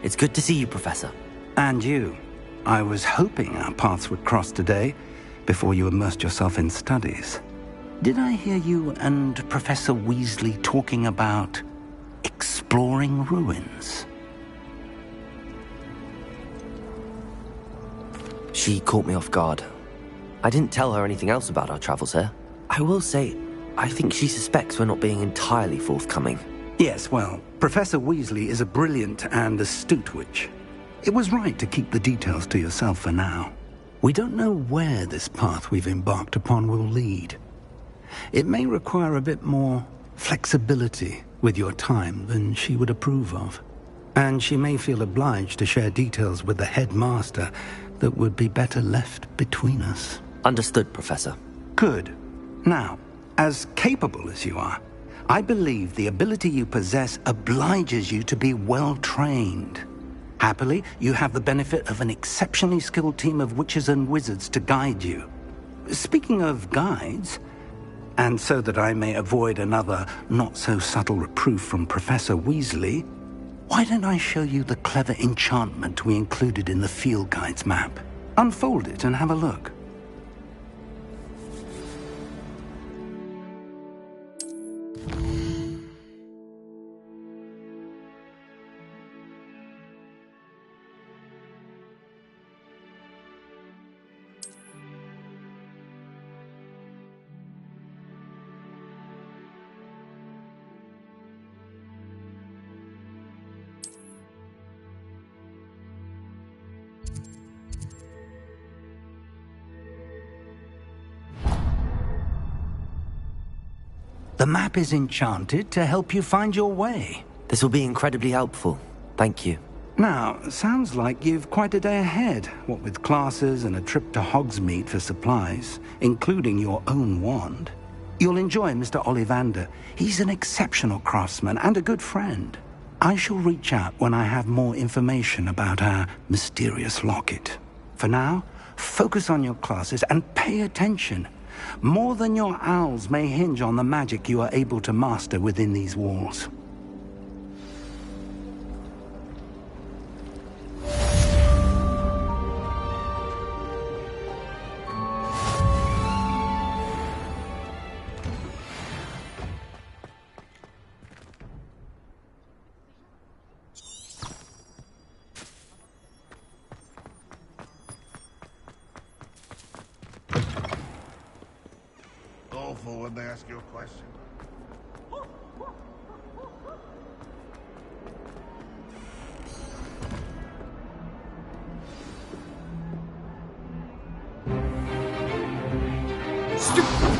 It's good to see you, Professor. And you. I was hoping our paths would cross today, before you immersed yourself in studies. Did I hear you and Professor Weasley talking about exploring ruins? She caught me off guard. I didn't tell her anything else about our travels here. I will say, I think she suspects we're not being entirely forthcoming. Yes, well, Professor Weasley is a brilliant and astute witch. It was right to keep the details to yourself for now. We don't know where this path we've embarked upon will lead. It may require a bit more flexibility with your time than she would approve of. And she may feel obliged to share details with the headmaster that would be better left between us. Understood, Professor. Good. Now, as capable as you are, I believe the ability you possess obliges you to be well trained. Happily, you have the benefit of an exceptionally skilled team of witches and wizards to guide you. Speaking of guides, and so that I may avoid another not-so-subtle reproof from Professor Weasley, why don't I show you the clever enchantment we included in the field guide's map? Unfold it and have a look. The map is enchanted to help you find your way. This will be incredibly helpful. Thank you. Now, sounds like you've quite a day ahead, what with classes and a trip to Hogsmeade for supplies, including your own wand. You'll enjoy Mr. Ollivander. He's an exceptional craftsman and a good friend. I shall reach out when I have more information about our mysterious locket. For now, focus on your classes and pay attention. More than your owls may hinge on the magic you are able to master within these walls. When they ask you a question. Stupefy!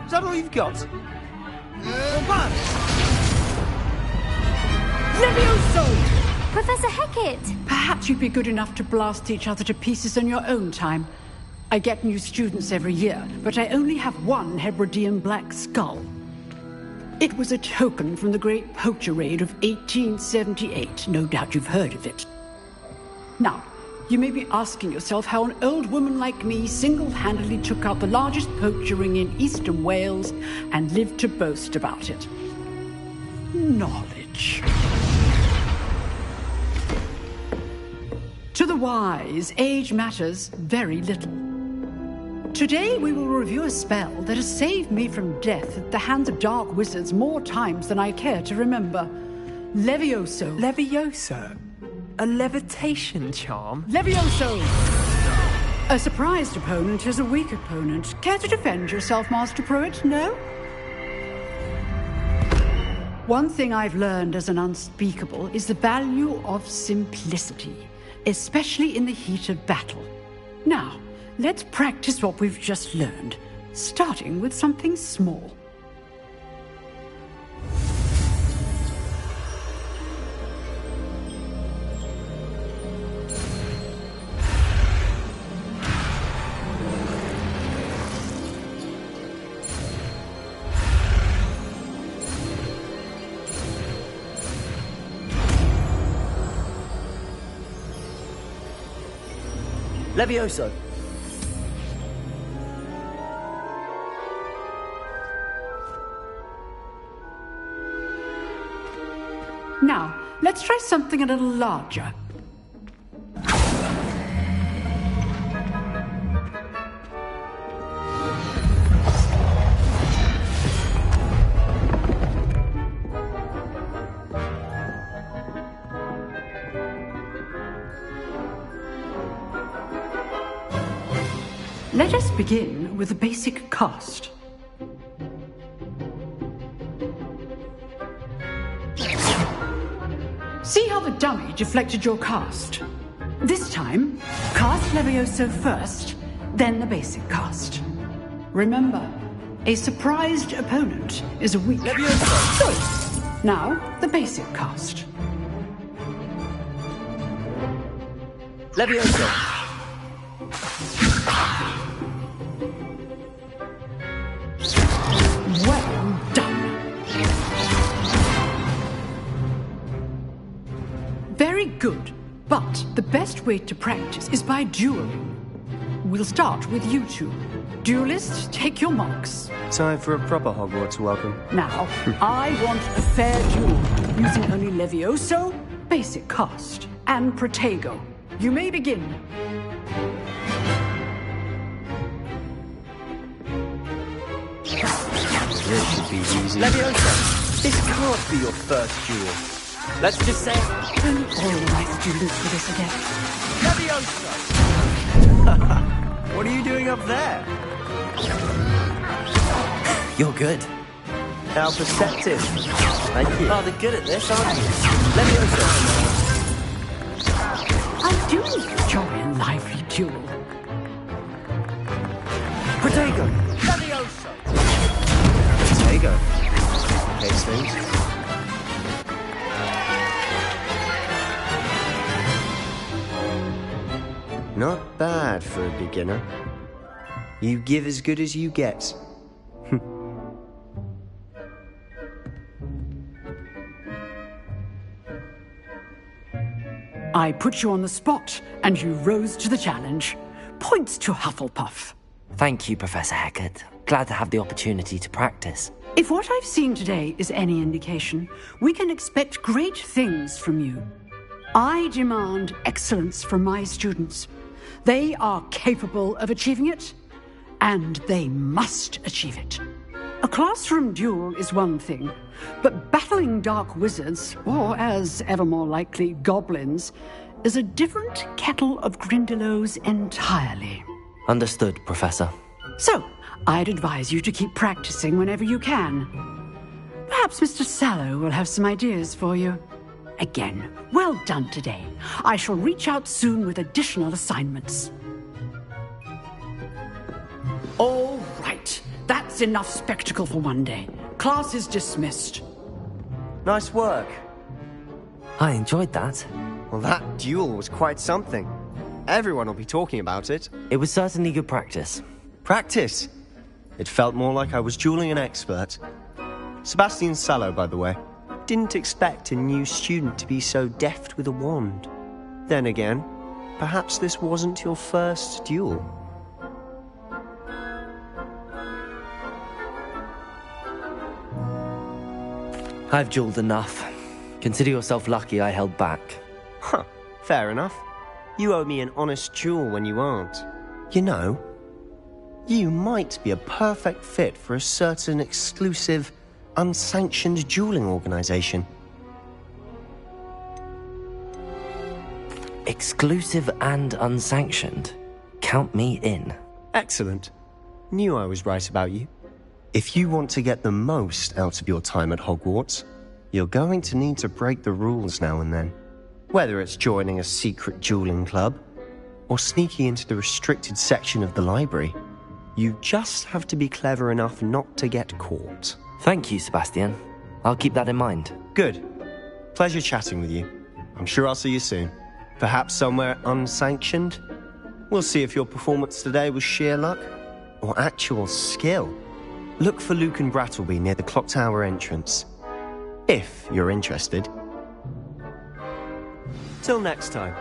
Is that all you've got? Levioso! Professor Hecat! Perhaps you'd be good enough to blast each other to pieces on your own time. I get new students every year, but I only have one Hebridean black skull. It was a token from the Great Poacher Raid of 1878. No doubt you've heard of it. Now, you may be asking yourself how an old woman like me single-handedly took out the largest poacher ring in eastern Wales and lived to boast about it. Knowledge. To the wise, age matters very little. Today we will review a spell that has saved me from death at the hands of dark wizards more times than I care to remember. Levioso. Levioso? A levitation charm? Levioso! A surprised opponent is a weak opponent. Care to defend yourself, Master Pruitt? No? One thing I've learned as an unspeakable is the value of simplicity, especially in the heat of battle. Now, let's practice what we've just learned, starting with something small. Levioso. Now, let's try something a little larger. Let us begin with the basic cast. See how the dummy deflected your cast? This time, cast Levioso first, then the basic cast. Remember, a surprised opponent is a weak... Levioso! Sorry. Now, the basic cast. Levioso. Well done. Very good. But the best way to practice is by dueling. We'll start with you two. Duelists, take your marks. Time for a proper Hogwarts welcome. Now, I want a fair duel, using only Levioso, basic cast, and Protego. You may begin. This should be easy. Leviosa, this can't be your first duel. Let's just say... Don't all my students for this again. Leviosa! What are you doing up there? You're good. How perceptive. Thank you. Rather good at this, aren't you? Leviosa. I do enjoy a lively duel. Protego. Leviosa. Protego. Takes things. Not bad for a beginner. You give as good as you get. I put you on the spot, and you rose to the challenge. Points to Hufflepuff. Thank you, Professor Hecat. Glad to have the opportunity to practice. If what I've seen today is any indication, we can expect great things from you. I demand excellence from my students. They are capable of achieving it, and they must achieve it. A classroom duel is one thing, but battling dark wizards, or as ever more likely, goblins, is a different kettle of Grindylows entirely. Understood, Professor. So, I'd advise you to keep practicing whenever you can. Perhaps Mr. Sallow will have some ideas for you. Again, well done today. I shall reach out soon with additional assignments. All right. That's enough spectacle for one day. Class is dismissed. Nice work. I enjoyed that. Well, that duel was quite something. Everyone will be talking about it. It was certainly good practice. Practice? It felt more like I was dueling an expert. Sebastian Sallow, by the way. Didn't expect a new student to be so deft with a wand. Then again, perhaps this wasn't your first duel. I've dueled enough. Consider yourself lucky I held back. Huh, fair enough. You owe me an honest duel when you aren't. You know, you might be a perfect fit for a certain exclusive, unsanctioned dueling organization. Exclusive and unsanctioned? Count me in. Excellent. Knew I was right about you. If you want to get the most out of your time at Hogwarts, you're going to need to break the rules now and then. Whether it's joining a secret dueling club, or sneaking into the restricted section of the library, you just have to be clever enough not to get caught. Thank you, Sebastian. I'll keep that in mind. Good. Pleasure chatting with you. I'm sure I'll see you soon. Perhaps somewhere unsanctioned? We'll see if your performance today was sheer luck, or actual skill. Look for Luke and Brattleby near the clock tower entrance. If you're interested. Till next time.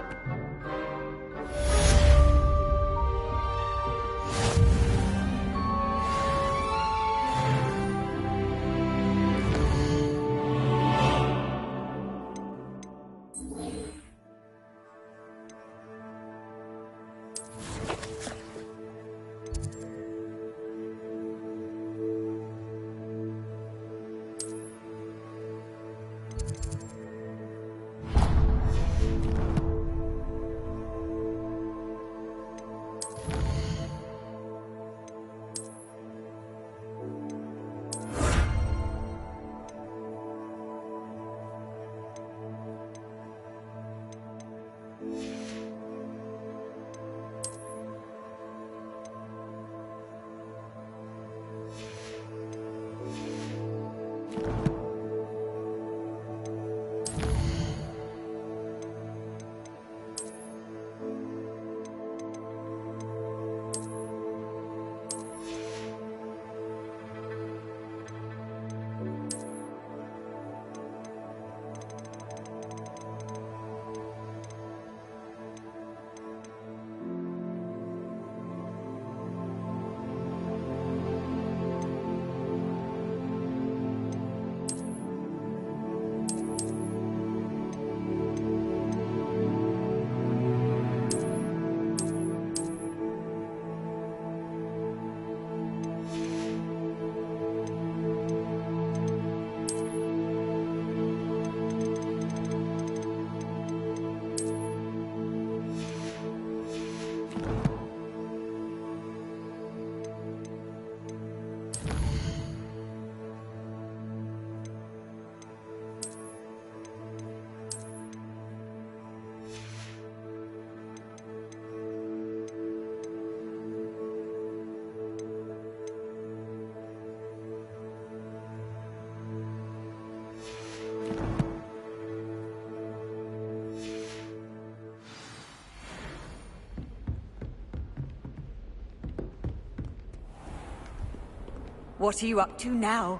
What are you up to now?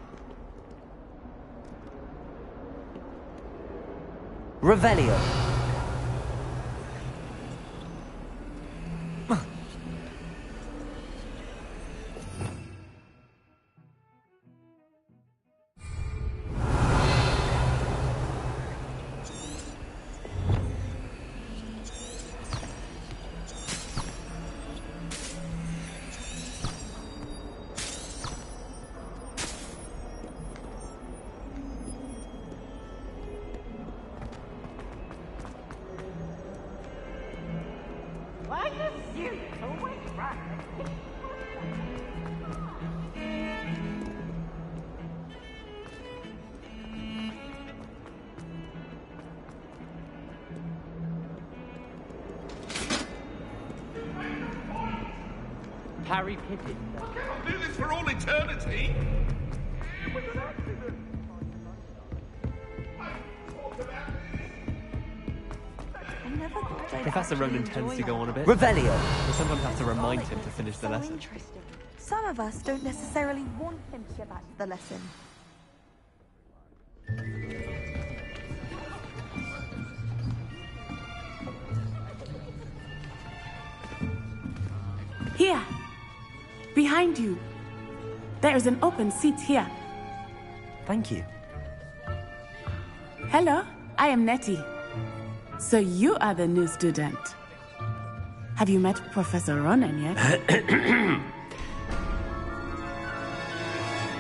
Revelio. Harry Pippin. I cannot do this for all eternity. Professor Ronan tends to go on a bit. Revelio. We sometimes have to remind him to finish the lesson. Some of us don't necessarily want him to get back to the lesson. Here. Behind you. There is an open seat here. Thank you. Hello, I am Nettie. So you are the new student. Have you met Professor Ronan yet?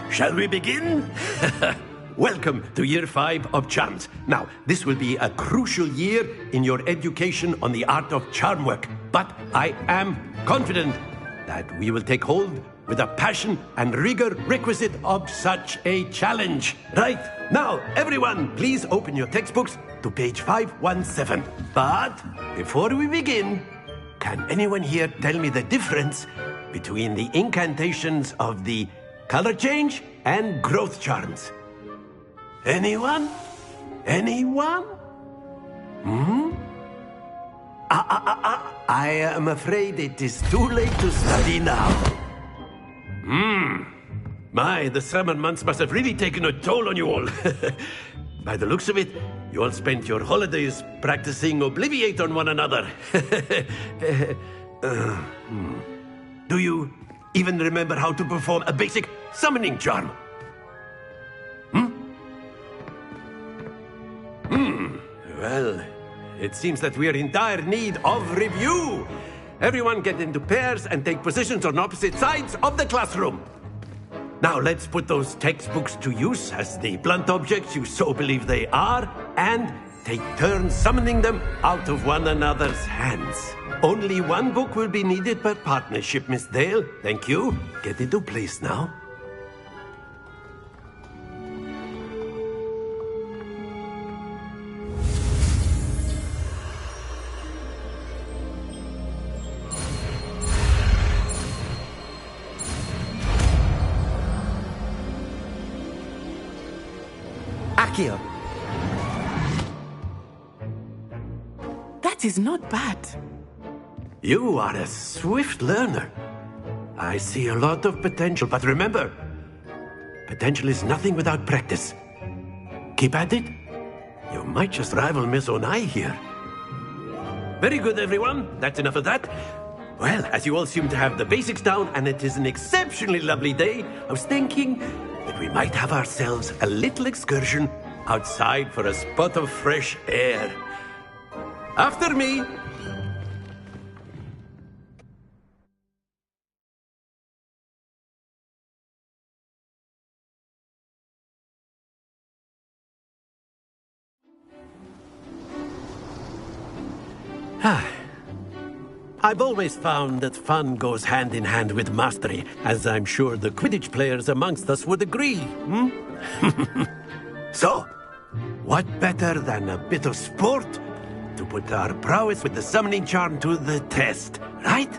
Shall we begin? Welcome to Year 5 of Charms. Now, this will be a crucial year in your education on the art of charm work. But I am confident that we will take hold with the passion and rigor requisite of such a challenge. Right, now, everyone, please open your textbooks to page 517. But before we begin, can anyone here tell me the difference between the incantations of the color change and growth charms? Anyone? Anyone? I am afraid it is too late to study now. My, the summer months must have really taken a toll on you all. By the looks of it, you all spent your holidays practicing Obliviate on one another. Do you even remember how to perform a basic summoning charm? Well, it seems that we are in dire need of review. Everyone get into pairs and take positions on opposite sides of the classroom. Now let's put those textbooks to use as the blunt objects you so believe they are, and take turns summoning them out of one another's hands. Only one book will be needed per partnership, Miss Dale. Thank you. Get into place now. Accio. That is not bad. You are a swift learner. I see a lot of potential, but remember, potential is nothing without practice. Keep at it. You might just rival Miss Onai here. Very good, everyone. That's enough of that. Well, as you all seem to have the basics down, and it is an exceptionally lovely day, I was thinking that we might have ourselves a little excursion outside for a spot of fresh air. After me. I've always found that fun goes hand in hand with mastery, as I'm sure the Quidditch players amongst us would agree. So, what better than a bit of sport to put our prowess with the summoning charm to the test, right?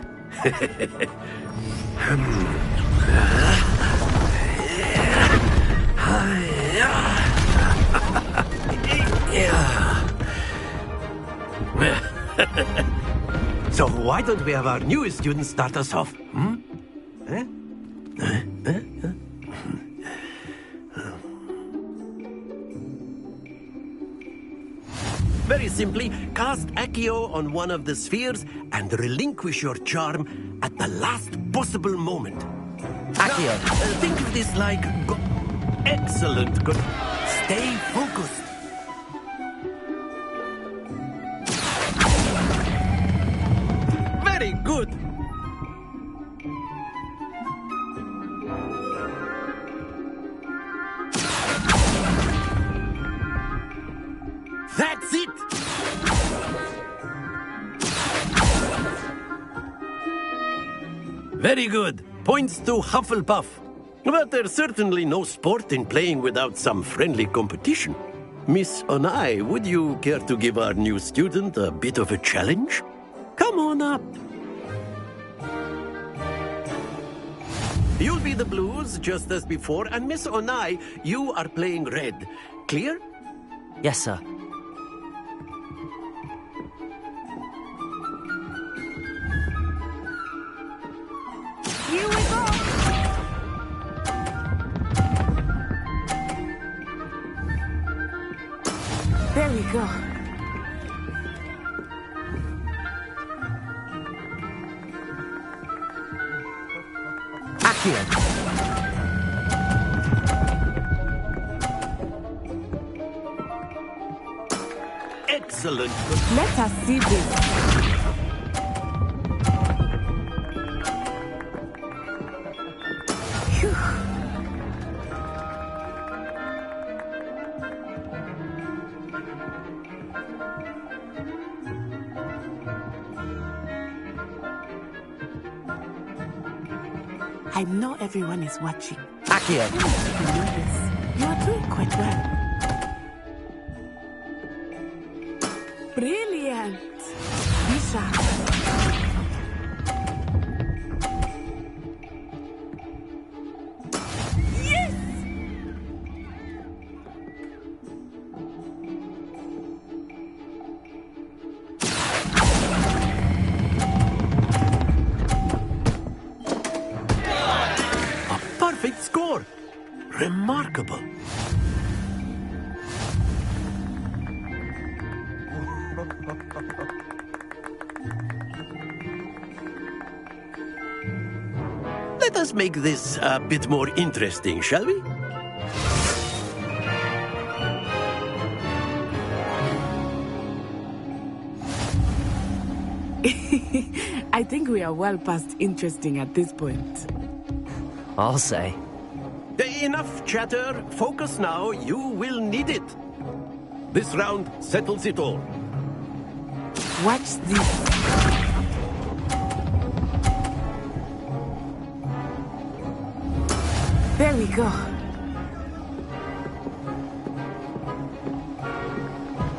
So why don't we have our newest student start us off? Very simply, cast Accio on one of the spheres and relinquish your charm at the last possible moment. Accio. Now, think of this like... Excellent. Stay focused. Very good. That's it! Very good. Points to Hufflepuff. But there's certainly no sport in playing without some friendly competition. Miss Onai, would you care to give our new student a bit of a challenge? Come on up. You'll be the blues, just as before, and Miss Onai, you are playing red. Clear? Yes, sir. Here we go! There we go. Accio. Excellent. Let us see this. Phew. I know everyone is watching. Accio. You are doing quite well. Brilliant. Be sharp. Yes! A perfect score. Remarkable. Let us make this a bit more interesting, shall we? I think we are well past interesting at this point. I'll say. Enough chatter. Focus now. You will need it. This round settles it all. Watch this. There we go.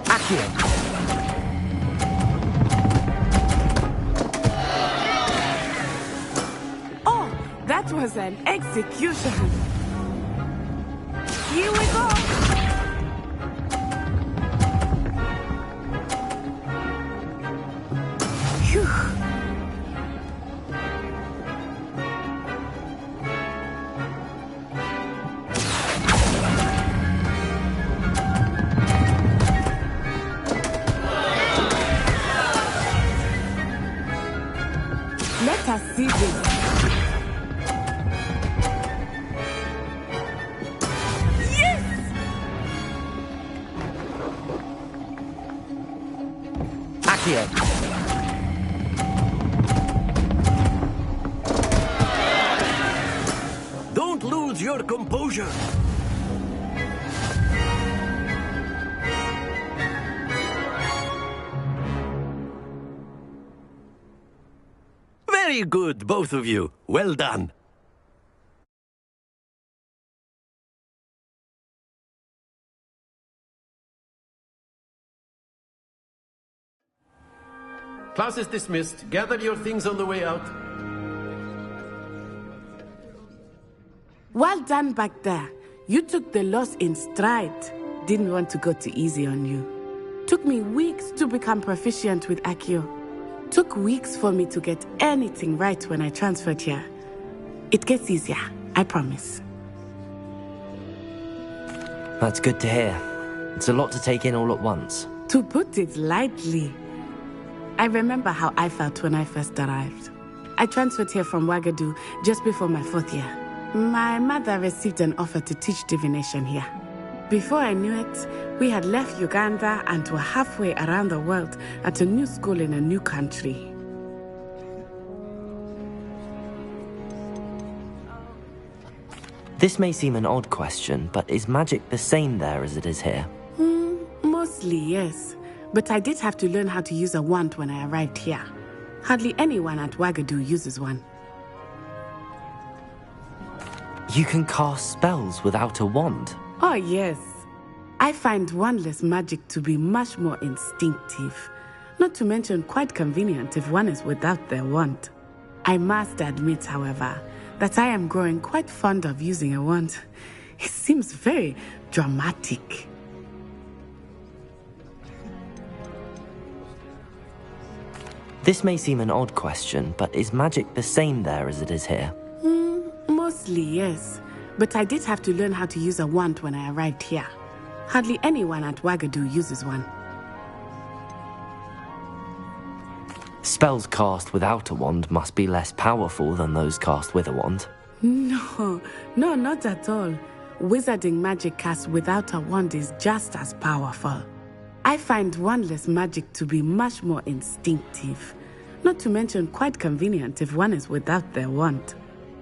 Accio. Oh, that was an execution. Here we go. Phew. Let us see this. Yes! Accio. Don't lose your composure. Very good, both of you. Well done. Class is dismissed. Gather your things on the way out. Well done back there. You took the loss in stride. Didn't want to go too easy on you. Took me weeks to become proficient with Accio. Took weeks for me to get anything right when I transferred here. It gets easier, I promise. That's good to hear. It's a lot to take in all at once. To put it lightly, I remember how I felt when I first arrived. I transferred here from Wagadu just before my 4th year. My mother received an offer to teach divination here. Before I knew it, we had left Uganda and were halfway around the world at a new school in a new country. This may seem an odd question, but is magic the same there as it is here? Mostly, yes. But I did have to learn how to use a wand when I arrived here. Hardly anyone at Wagadu uses one. You can cast spells without a wand? Oh, yes. I find wandless magic to be much more instinctive. Not to mention quite convenient if one is without their wand. I must admit, however, that I am growing quite fond of using a wand. It seems very dramatic. This may seem an odd question, but is magic the same there as it is here? Mostly, yes. But I did have to learn how to use a wand when I arrived here. Hardly anyone at Wagadu uses one. Spells cast without a wand must be less powerful than those cast with a wand. No, not at all. Wizarding magic cast without a wand is just as powerful. I find wandless magic to be much more instinctive. Not to mention quite convenient if one is without their wand.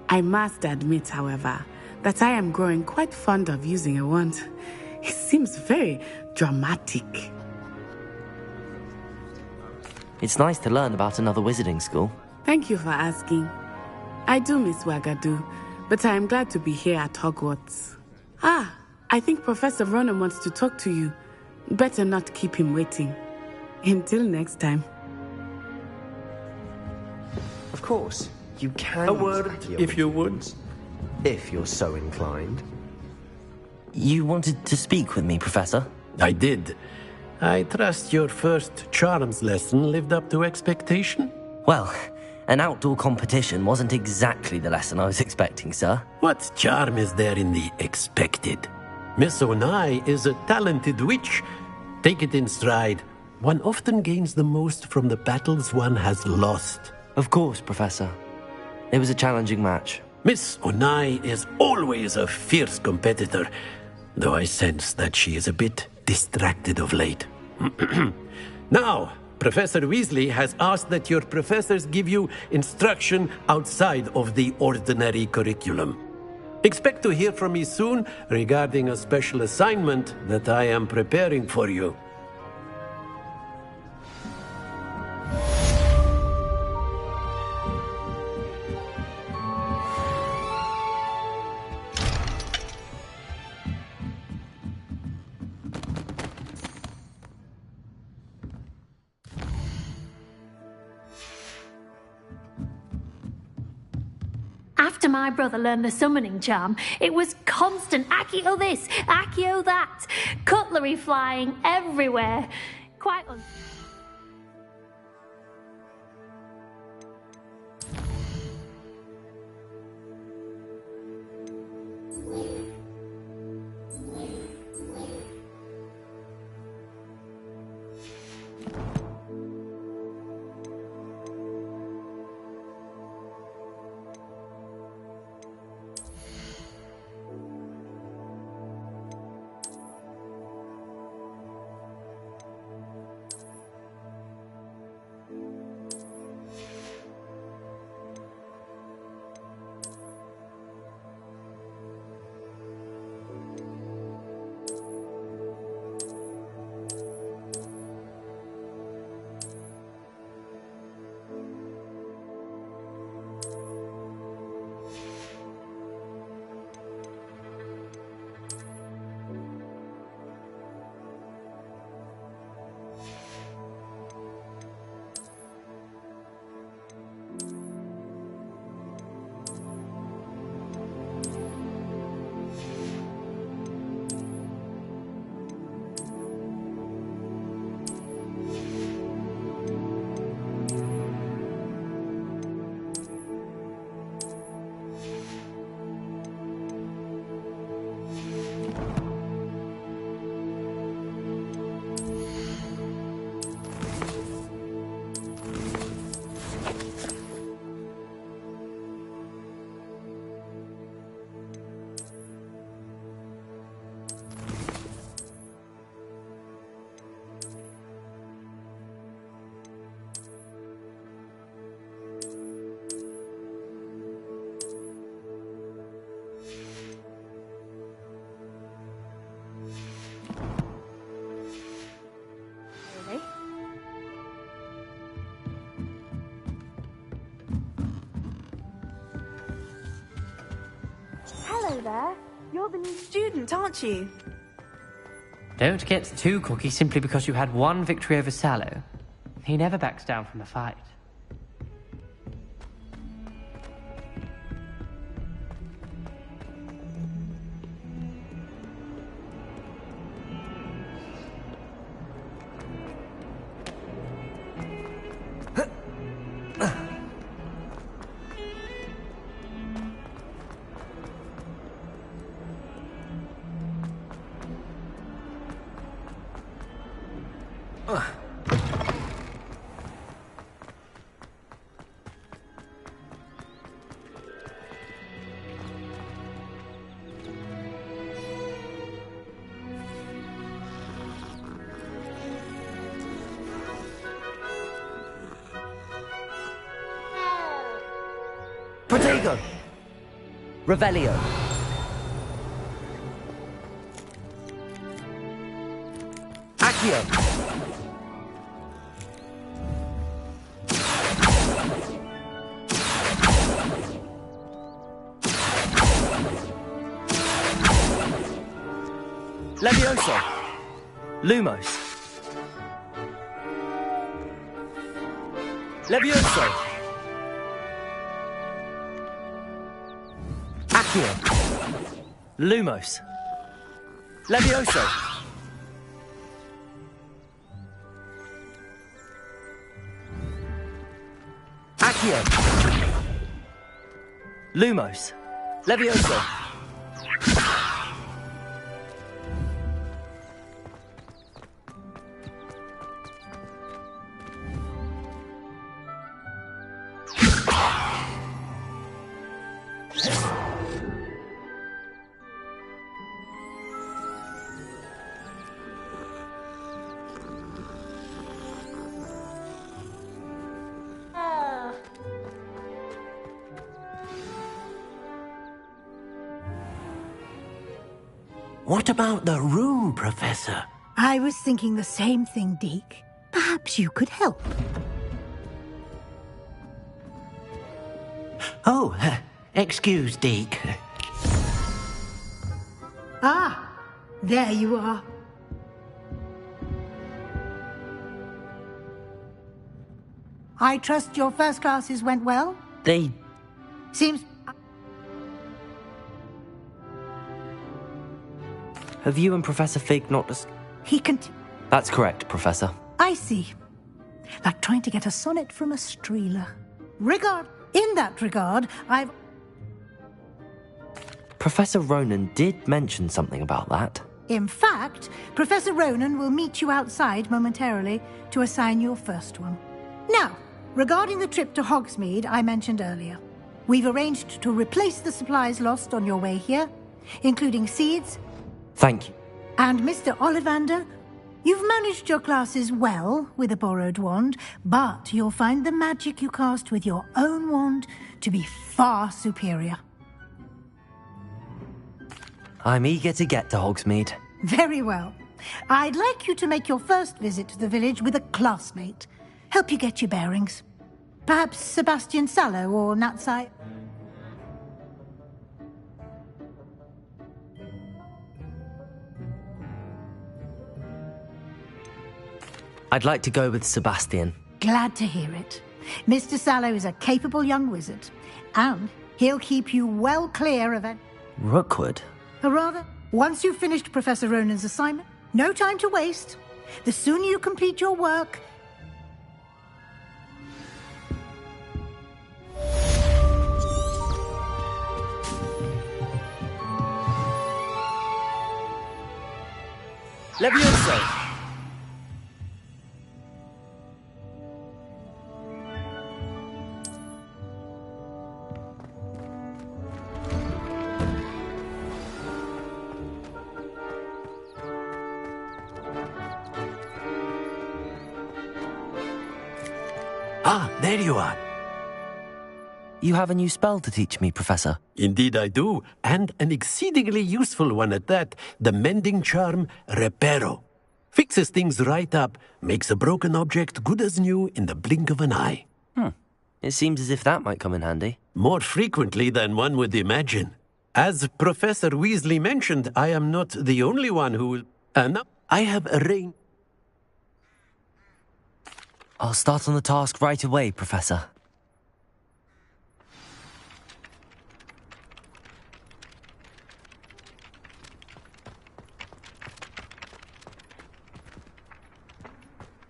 I must admit, however, that I am growing quite fond of using a wand. It seems very dramatic. It's nice to learn about another wizarding school. Thank you for asking. I do miss Wagadu, but I am glad to be here at Hogwarts. I think Professor Ronan wants to talk to you. Better not keep him waiting. Until next time. Of course, you can. A word, if you would. If you're so inclined. You wanted to speak with me, Professor? I did. I trust your first charms lesson lived up to expectation? Well, an outdoor competition wasn't exactly the lesson I was expecting, sir. What charm is there in the expected? Miss Onai is a talented witch. Take it in stride. One often gains the most from the battles one has lost. Of course, Professor. It was a challenging match. Miss Onai is always a fierce competitor, though I sense that she is a bit distracted of late. Now, Professor Weasley has asked that your professors give you instruction outside of the ordinary curriculum. Expect to hear from me soon regarding a special assignment that I am preparing for you. After my brother learned the summoning charm, it was constant Accio this, Accio that, cutlery flying everywhere. Quite there. You're the new student, aren't you? Don't get too cocky simply because you had one victory over Sallow. He never backs down from a fight. Protego! Revelio! Accio! Levioso! Lumos! Levioso! Accio! Lumos! Levioso! Accio! Lumos! Levioso! What about the room, Professor? I was thinking the same thing, Deke. Perhaps you could help. Oh, excuse, Deke. Ah, there you are. I trust your first classes went well? They... Seems... Have you and Professor Fig not dis... He can... That's correct, Professor. I see. Like trying to get a sonnet from a streeler. In that regard, I've... Professor Ronan did mention something about that. In fact, Professor Ronan will meet you outside momentarily to assign your first one. Now, regarding the trip to Hogsmeade I mentioned earlier, we've arranged to replace the supplies lost on your way here, including seeds... Thank you. And Mr. Ollivander, you've managed your classes well with a borrowed wand, but you'll find the magic you cast with your own wand to be far superior. I'm eager to get to Hogsmeade. Very well. I'd like you to make your first visit to the village with a classmate. Help you get your bearings. Perhaps Sebastian Sallow or Natsai... I'd like to go with Sebastian. Glad to hear it. Mr. Sallow is a capable young wizard, and he'll keep you well clear of it. Rookwood? Or rather, once you've finished Professor Ronan's assignment, no time to waste. The sooner you complete your work... Levioso! Ah, there you are. You have a new spell to teach me, Professor. Indeed I do, and an exceedingly useful one at that. The mending charm, Reparo. Fixes things right up, makes a broken object good as new in the blink of an eye. It seems as if that might come in handy. More frequently than one would imagine. As Professor Weasley mentioned, I am not the only one who... no, I have arranged... I'll start on the task right away, Professor.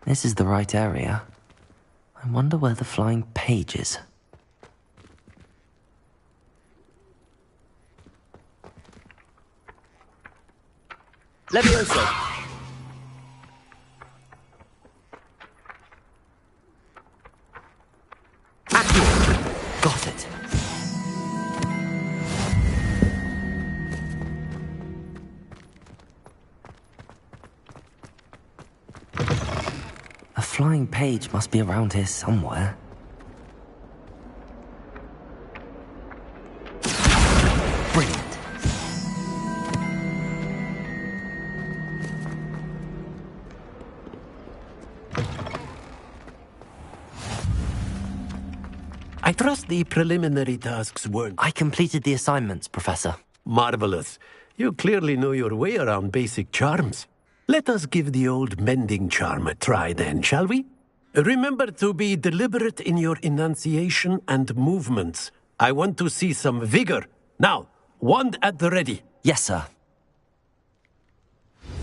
This is the right area. I wonder where the flying page is. Levioso! Got it. A flying page must be around here somewhere. Brilliant. I trust the preliminary tasks weren't... I completed the assignments, Professor. Marvelous. You clearly know your way around basic charms. Let us give the old mending charm a try then, shall we? Remember to be deliberate in your enunciation and movements. I want to see some vigor. Now, wand at the ready. Yes, sir.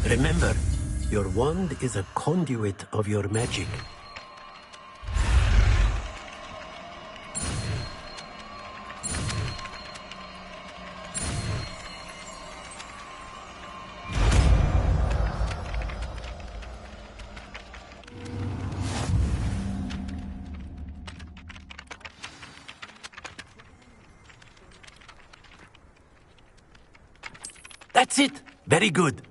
Remember, your wand is a conduit of your magic. That's it! Very good.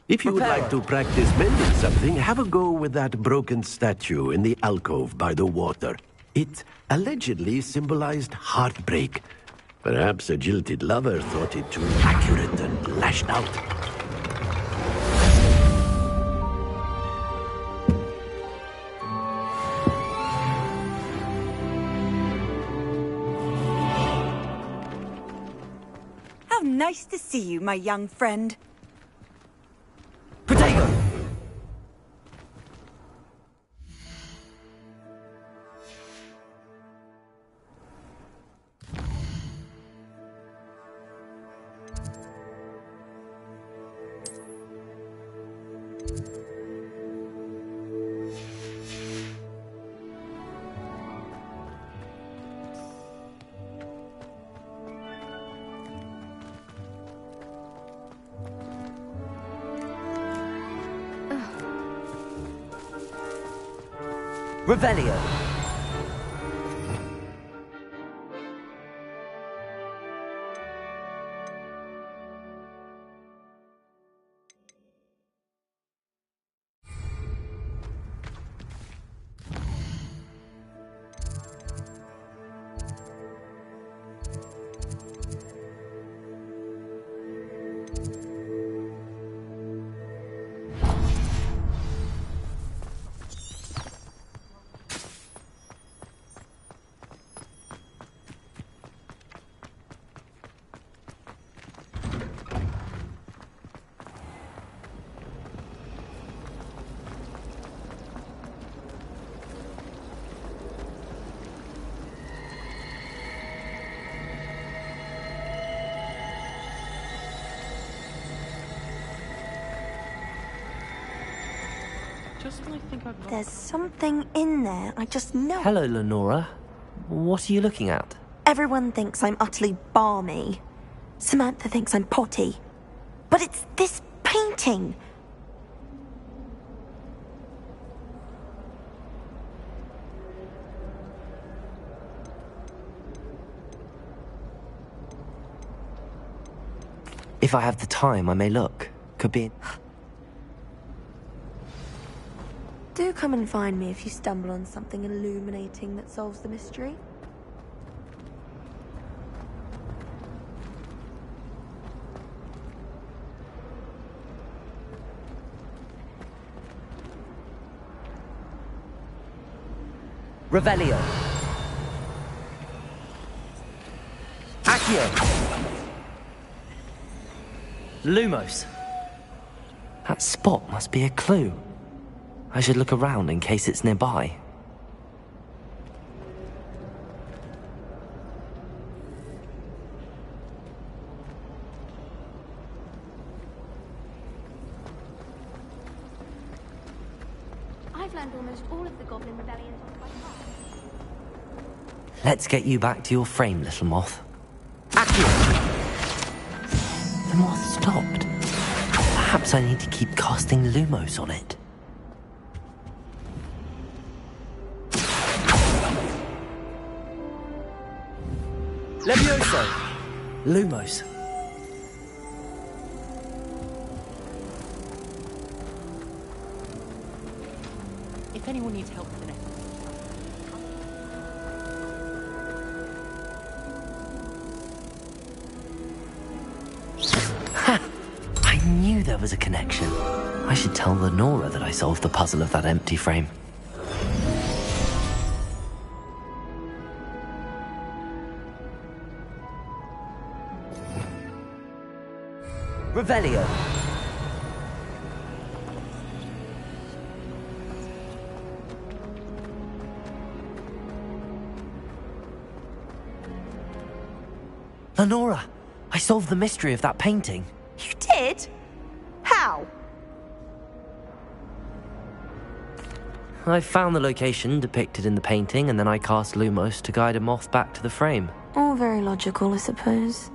If you would like to practice mending something, have a go with that broken statue in the alcove by the water. It allegedly symbolized heartbreak. Perhaps a jilted lover thought it too accurate and lashed out. How nice to see you, my young friend. Protego! Revelio. There's something in there, I just know. Hello, Lenora. What are you looking at? Everyone thinks I'm utterly balmy. Samantha thinks I'm potty. But it's this painting. If I have the time, I may look. Could be... Do come and find me if you stumble on something illuminating that solves the mystery. Revelio. Accio. Lumos. That spot must be a clue. I should look around in case it's nearby. I've learned almost all of the Goblin Rebellion by heart. Let's get you back to your frame, little moth. Accio! The moth stopped. Perhaps I need to keep casting Lumos on it. Levioso! Lumos. If anyone needs help with the next... Ha! I knew there was a connection. I should tell Lenora that I solved the puzzle of that empty frame. Revelio. Lenora, I solved the mystery of that painting. You did? How? I found the location depicted in the painting, and then I cast Lumos to guide a moth back to the frame. All very logical, I suppose.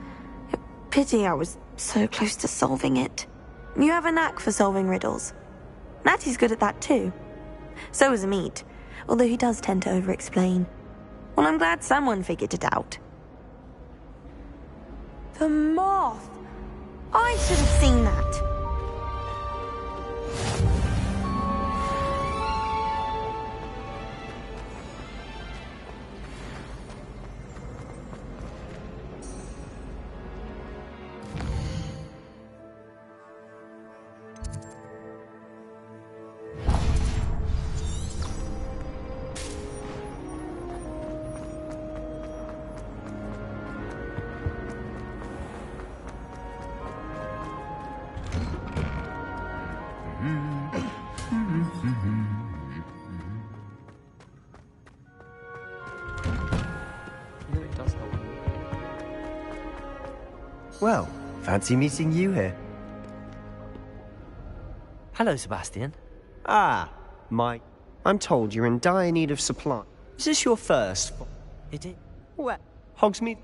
Pity I was so close to solving it. You have a knack for solving riddles. Natty's good at that too. So is Amit, although he does tend to over-explain. Well, I'm glad someone figured it out. The moth! I should have seen that. Well, fancy meeting you here. Hello, Sebastian. Ah, Mike. I'm told you're in dire need of supply. Is this your first? It is. Well, Hogsmeade